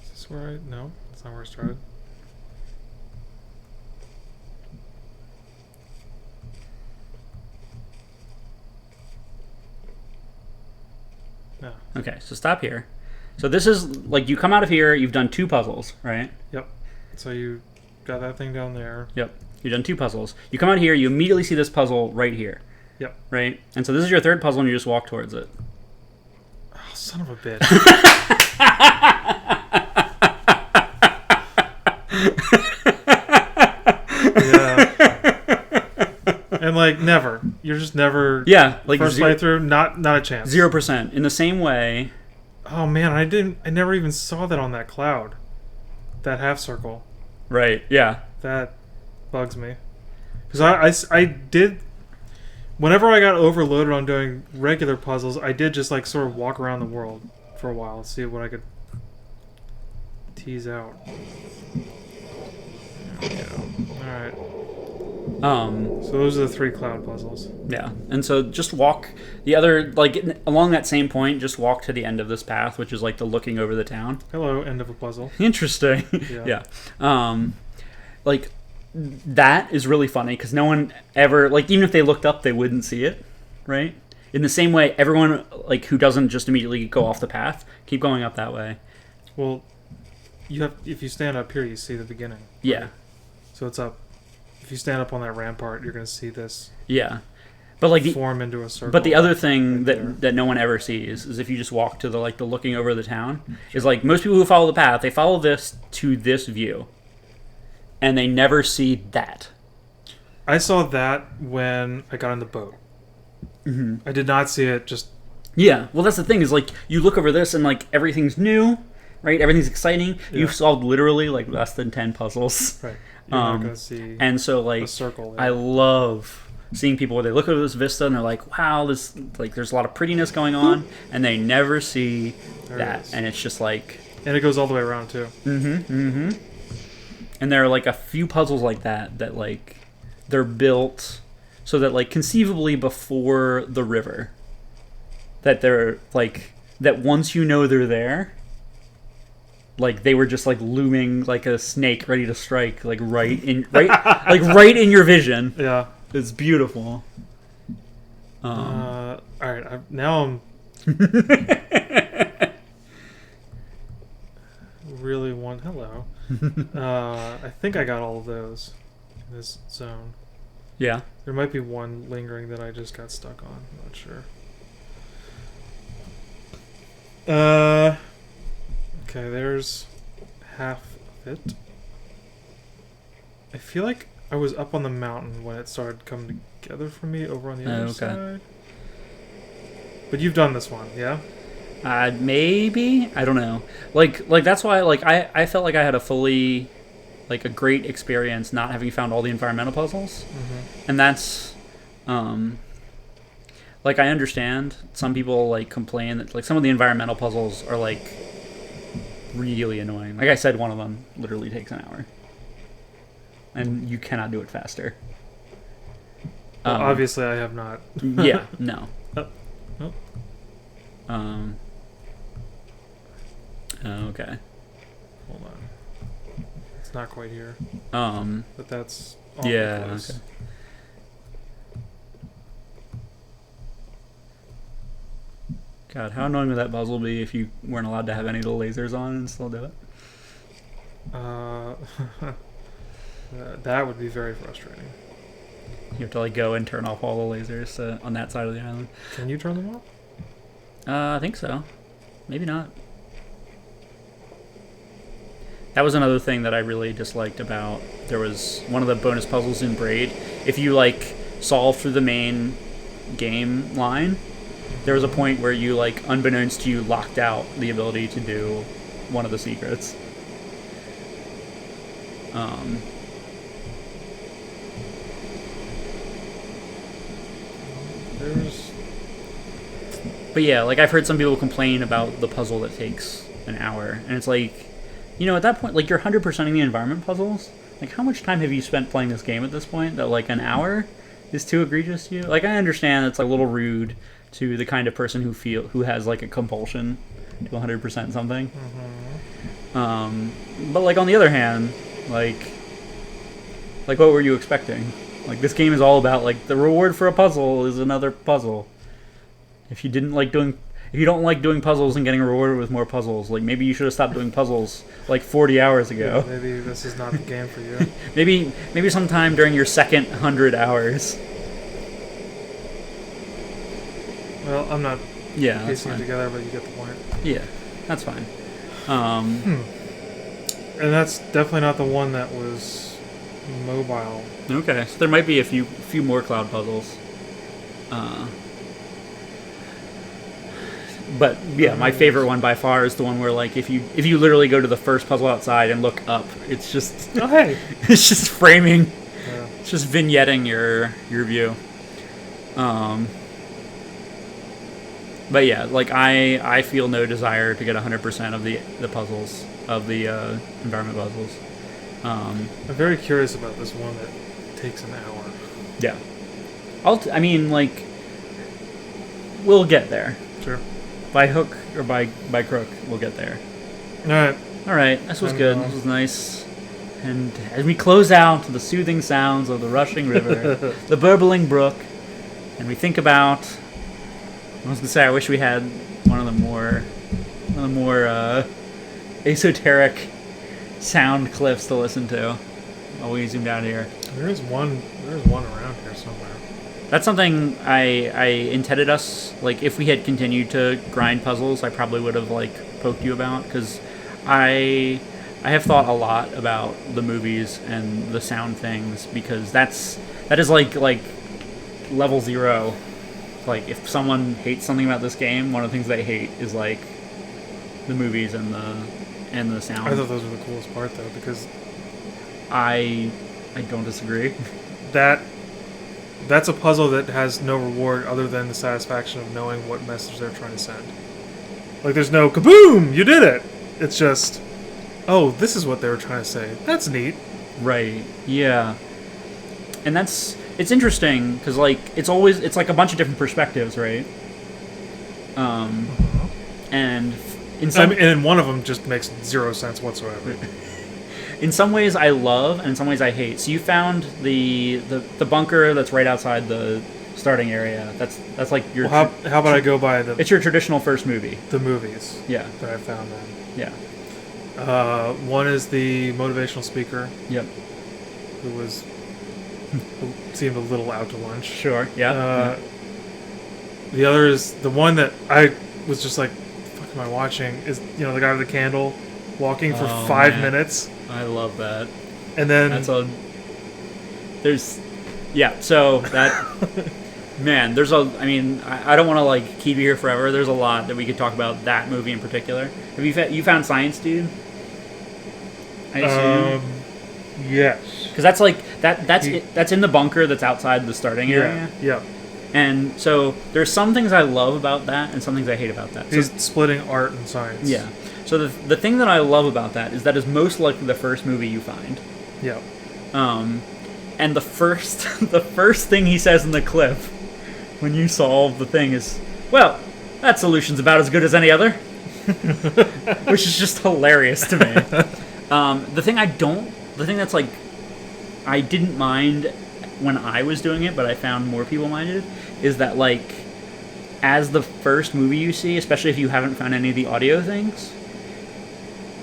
Is this where I... No, that's not where I started. No. Okay, so stop here. So this is, like, you come out of here, you've done 2 puzzles, right? Yep. So you got that thing down there. Yep. You've done 2 puzzles. You come out here, you immediately see this puzzle right here. Yep. Right? And so this is your 3rd puzzle, and you just walk towards it. Oh, son of a bitch. Yeah. And like never. You're just never. Yeah, like first playthrough, not a chance. 0%. In the same way. Oh man, I never even saw that on that cloud. That half circle. Right. Yeah. That bugs me. Because I did. Whenever I got overloaded on doing regular puzzles, I did just like sort of walk around the world for a while, see what I could tease out. There we go. All right. So those are the 3 cloud puzzles. Yeah, and so just walk the other, like, along that same point, just walk to the end of this path, which is like the looking over the town. Hello, end of a puzzle. Interesting. Yeah. Like, that is really funny because no one ever, like, even if they looked up, they wouldn't see it, right? In the same way, everyone, like, who doesn't just immediately go off the path, keep going up that way. Well, if you stand up here, you see the beginning. Yeah. Right? So it's up. If you stand up on that rampart, you're going to see this. Yeah. But like form into a circle. But the other thing right that no one ever sees is if you just walk to the looking over the town, is like most people who follow the path, they follow this to this view. And they never see that. I saw that when I got on the boat. I did not see it just... Yeah, well that's the thing, is like you look over this and like everything's new, right? Everything's exciting. Yeah. You've solved literally like less than 10 puzzles. Right. You're not gonna see and so like a circle there. I love seeing people where they look over this vista and they're like, wow, this, like, there's a lot of prettiness going on, and they never see that, and it's just like... And it goes all the way around, too. And there are, like, a few puzzles like that, like, they're built so that, like, conceivably before the river, that they're, like, that once you know they're there, like, they were just, like, looming like a snake ready to strike, like, right in your vision. Yeah. It's beautiful. All right, now I'm really hello. I think I got all of those in this zone. Yeah. There might be one lingering that I just got stuck on. I'm not sure. Okay, there's half of it. I feel like I was up on the mountain when it started coming together for me over on the other side. But you've done this one, yeah? Maybe, I don't know. Like that's why I felt like I had a fully a great experience not having found all the environmental puzzles, and that's I understand some people complain that some of the environmental puzzles are really annoying. Like I said, one of them literally takes an hour, and you cannot do it faster. Well, obviously, I have not. Yeah, no. Okay. Hold on. It's not quite here. But that's yeah. Close. Okay. God, how annoying would that puzzle be if you weren't allowed to have any of the lasers on and still do it? That would be very frustrating. You have to go and turn off all the lasers on that side of the island. Can you turn them off? I think so. Maybe not. That was another thing that I really disliked about. There was one of the bonus puzzles in Braid. If you solve through the main game line, there was a point where you unbeknownst to you locked out the ability to do one of the secrets. But yeah, I've heard some people complain about the puzzle that takes an hour, and it's at that point, you're 100%ing the environment puzzles. How much time have you spent playing this game at this point that an hour is too egregious to you? I understand it's a little rude to the kind of person who has a compulsion to 100% something. But on the other hand, what were you expecting? This game is all about the reward for a puzzle is another puzzle. If you don't like doing puzzles and getting rewarded with more puzzles, maybe you should have stopped doing puzzles 40 hours ago. Yeah, maybe this is not the game for you. maybe sometime during your second 100 hours. Well, I'm not piecing it fine. together, but you get the point. Yeah, that's fine. And that's definitely not the one that was mobile. Okay, so there might be a few more cloud puzzles. But yeah, my favorite one by far is the one where if you literally go to the first puzzle outside and look up, it's just oh hey, it's just framing, yeah. It's just vignetting your view. But yeah, I feel no desire to get 100% of the puzzles of the environment puzzles. I'm very curious about this one that takes an hour. Yeah, we'll get there. Sure. By hook or by crook, we'll get there. All right. This was good. This was nice. And as we close out to the soothing sounds of the rushing river, the burbling brook, and we think about, I was gonna say, I wish we had one of the more esoteric sound clips to listen to while we zoomed out here. There's one around here somewhere. That's something I intended us, if we had continued to grind puzzles, I probably would have, poked you about, because I have thought a lot about the movies and the sound things, because that is level 0. If someone hates something about this game, one of the things they hate is, the movies and the sound. I thought those were the coolest part, though, because I don't disagree. That's a puzzle that has no reward other than the satisfaction of knowing what message they're trying to send. There's no kaboom! You did it! It's just, oh, this is what they were trying to say. That's neat. Right. Yeah. And it's interesting, because, it's a bunch of different perspectives, right? And and one of them just makes zero sense whatsoever. In some ways I love, and in some ways I hate. So you found the bunker that's right outside the starting area. That's your. Well, how about I go by the? It's your traditional first movie. The movies. Yeah. That I found then. Yeah. One is the motivational speaker. Yep. Who seemed a little out to lunch. Sure. Yeah. The other is the one that I was just like, fuck, am I watching? Is the guy with the candle walking for Oh, 5 man. minutes, I love that. and then So that man, I don't want to like keep you here forever. There's a lot that we could talk about that movie in particular. Have you found Science Dude? I assume. Yes. Because that's like that's in the bunker that's outside the starting area. Yeah. And so there's some things I love about that and some things I hate about that. So, He's splitting art and science. yeah. So the thing that I love about that is most likely the first movie you find. Yeah. And the first thing he says in the clip when you solve the thing is, well, that solution's about as good as any other. Which is just hilarious to me. The thing that's like I didn't mind when I was doing it, but I found more people minded, is that like as the first movie you see, especially if you haven't found any of the audio things,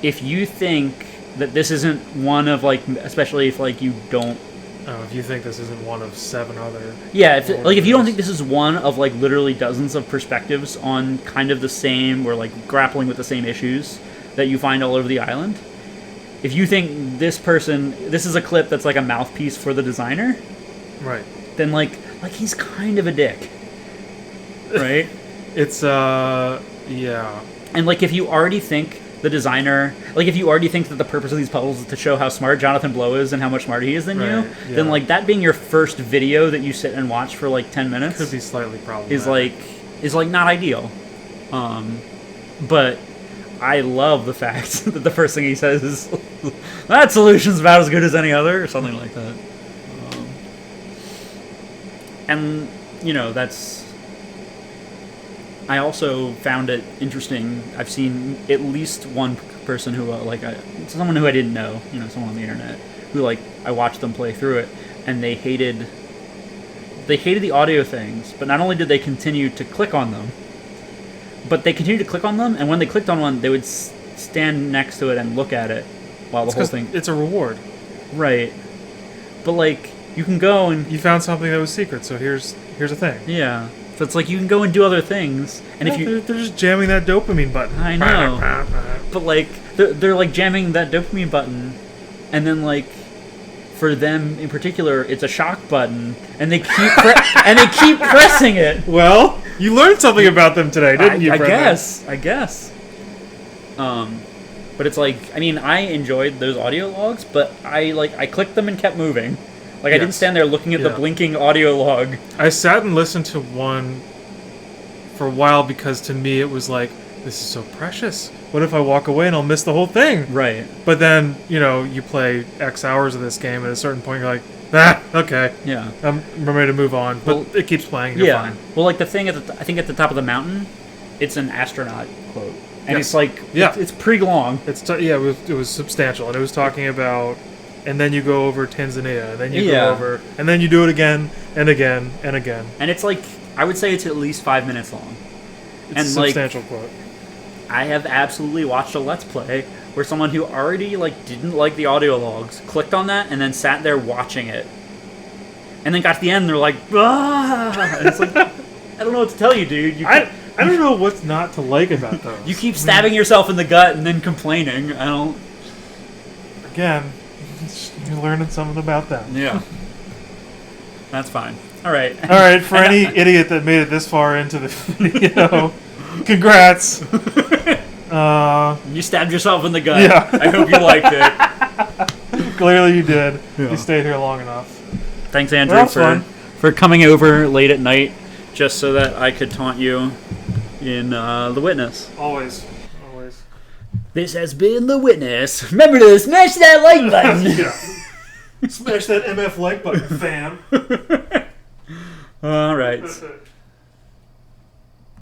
if you think that this isn't one of like, especially if like you don't if you think this isn't one of 7 other... Yeah, if you don't think this is one of like literally dozens of perspectives on kind of the same, or like grappling with the same issues that you find all over the island, if you think this is a clip that's like a mouthpiece for the designer, right, then like he's kind of a dick, right? It's yeah. And like if you already think the designer, like if you already think that the purpose of these puzzles is to show how smart Jonathan Blow is and how much smarter he is than you, Yeah. then like that being your first video that you sit and watch for like 10 minutes Could be slightly problematic. is like not ideal. But I love the fact that the first thing he says is that solution's about as good as any other, or something like that. And that's. I also found it interesting. I've seen at least one person who someone who I didn't know, someone on the internet who I watched them play through it, and they hated the audio things. But not only did they continue to click on them, but they continued to click on them, and when they clicked on one, they would stand next to it and look at it while the whole thing. It's a reward, right? But you can go and you found something that was secret. So here's a thing. Yeah. So it's you can go and do other things, and if they're just jamming that dopamine button. I know, but they're jamming that dopamine button, and then for them in particular, it's a shock button, and they keep pressing it. Well, you learned something about them today, didn't you? I guess. But it's I enjoyed those audio logs, but I clicked them and kept moving. I didn't stand there looking at the blinking audio log. I sat and listened to one for a while because to me it was this is so precious. What if I walk away and I'll miss the whole thing? Right. But then, you play X hours of this game, at a certain point you're okay. Yeah. I'm ready to move on. But it keeps playing, you're fine. Well, the thing I think at the top of the mountain, it's an astronaut quote. And Yes. it's pretty long. It was substantial, and it was talking about, and then you go over Tanzania, and then you go over, and then you do it again and again and again. And it's I would say it's at least 5 minutes long. It's a substantial quote. I have absolutely watched a Let's Play where someone who already didn't like the audio logs clicked on that and then sat there watching it, and then got to the end and they're like, ah! And it's I don't know what to tell you, dude. I don't know what's not to like about those. You keep stabbing yourself in the gut and then complaining. I don't. Again, you're learning something about them. Yeah. That's fine. All right. All right, for any idiot that made it this far into the video, congrats. You stabbed yourself in the gut. Yeah. I hope you liked it. Clearly you did. Yeah. You stayed here long enough. Thanks, Andrew, Fun. for coming over late at night just so that I could taunt you in The Witness. Always. This has been The Witness. Remember to smash that like button. Yeah. Smash that MF like button, fam. All right.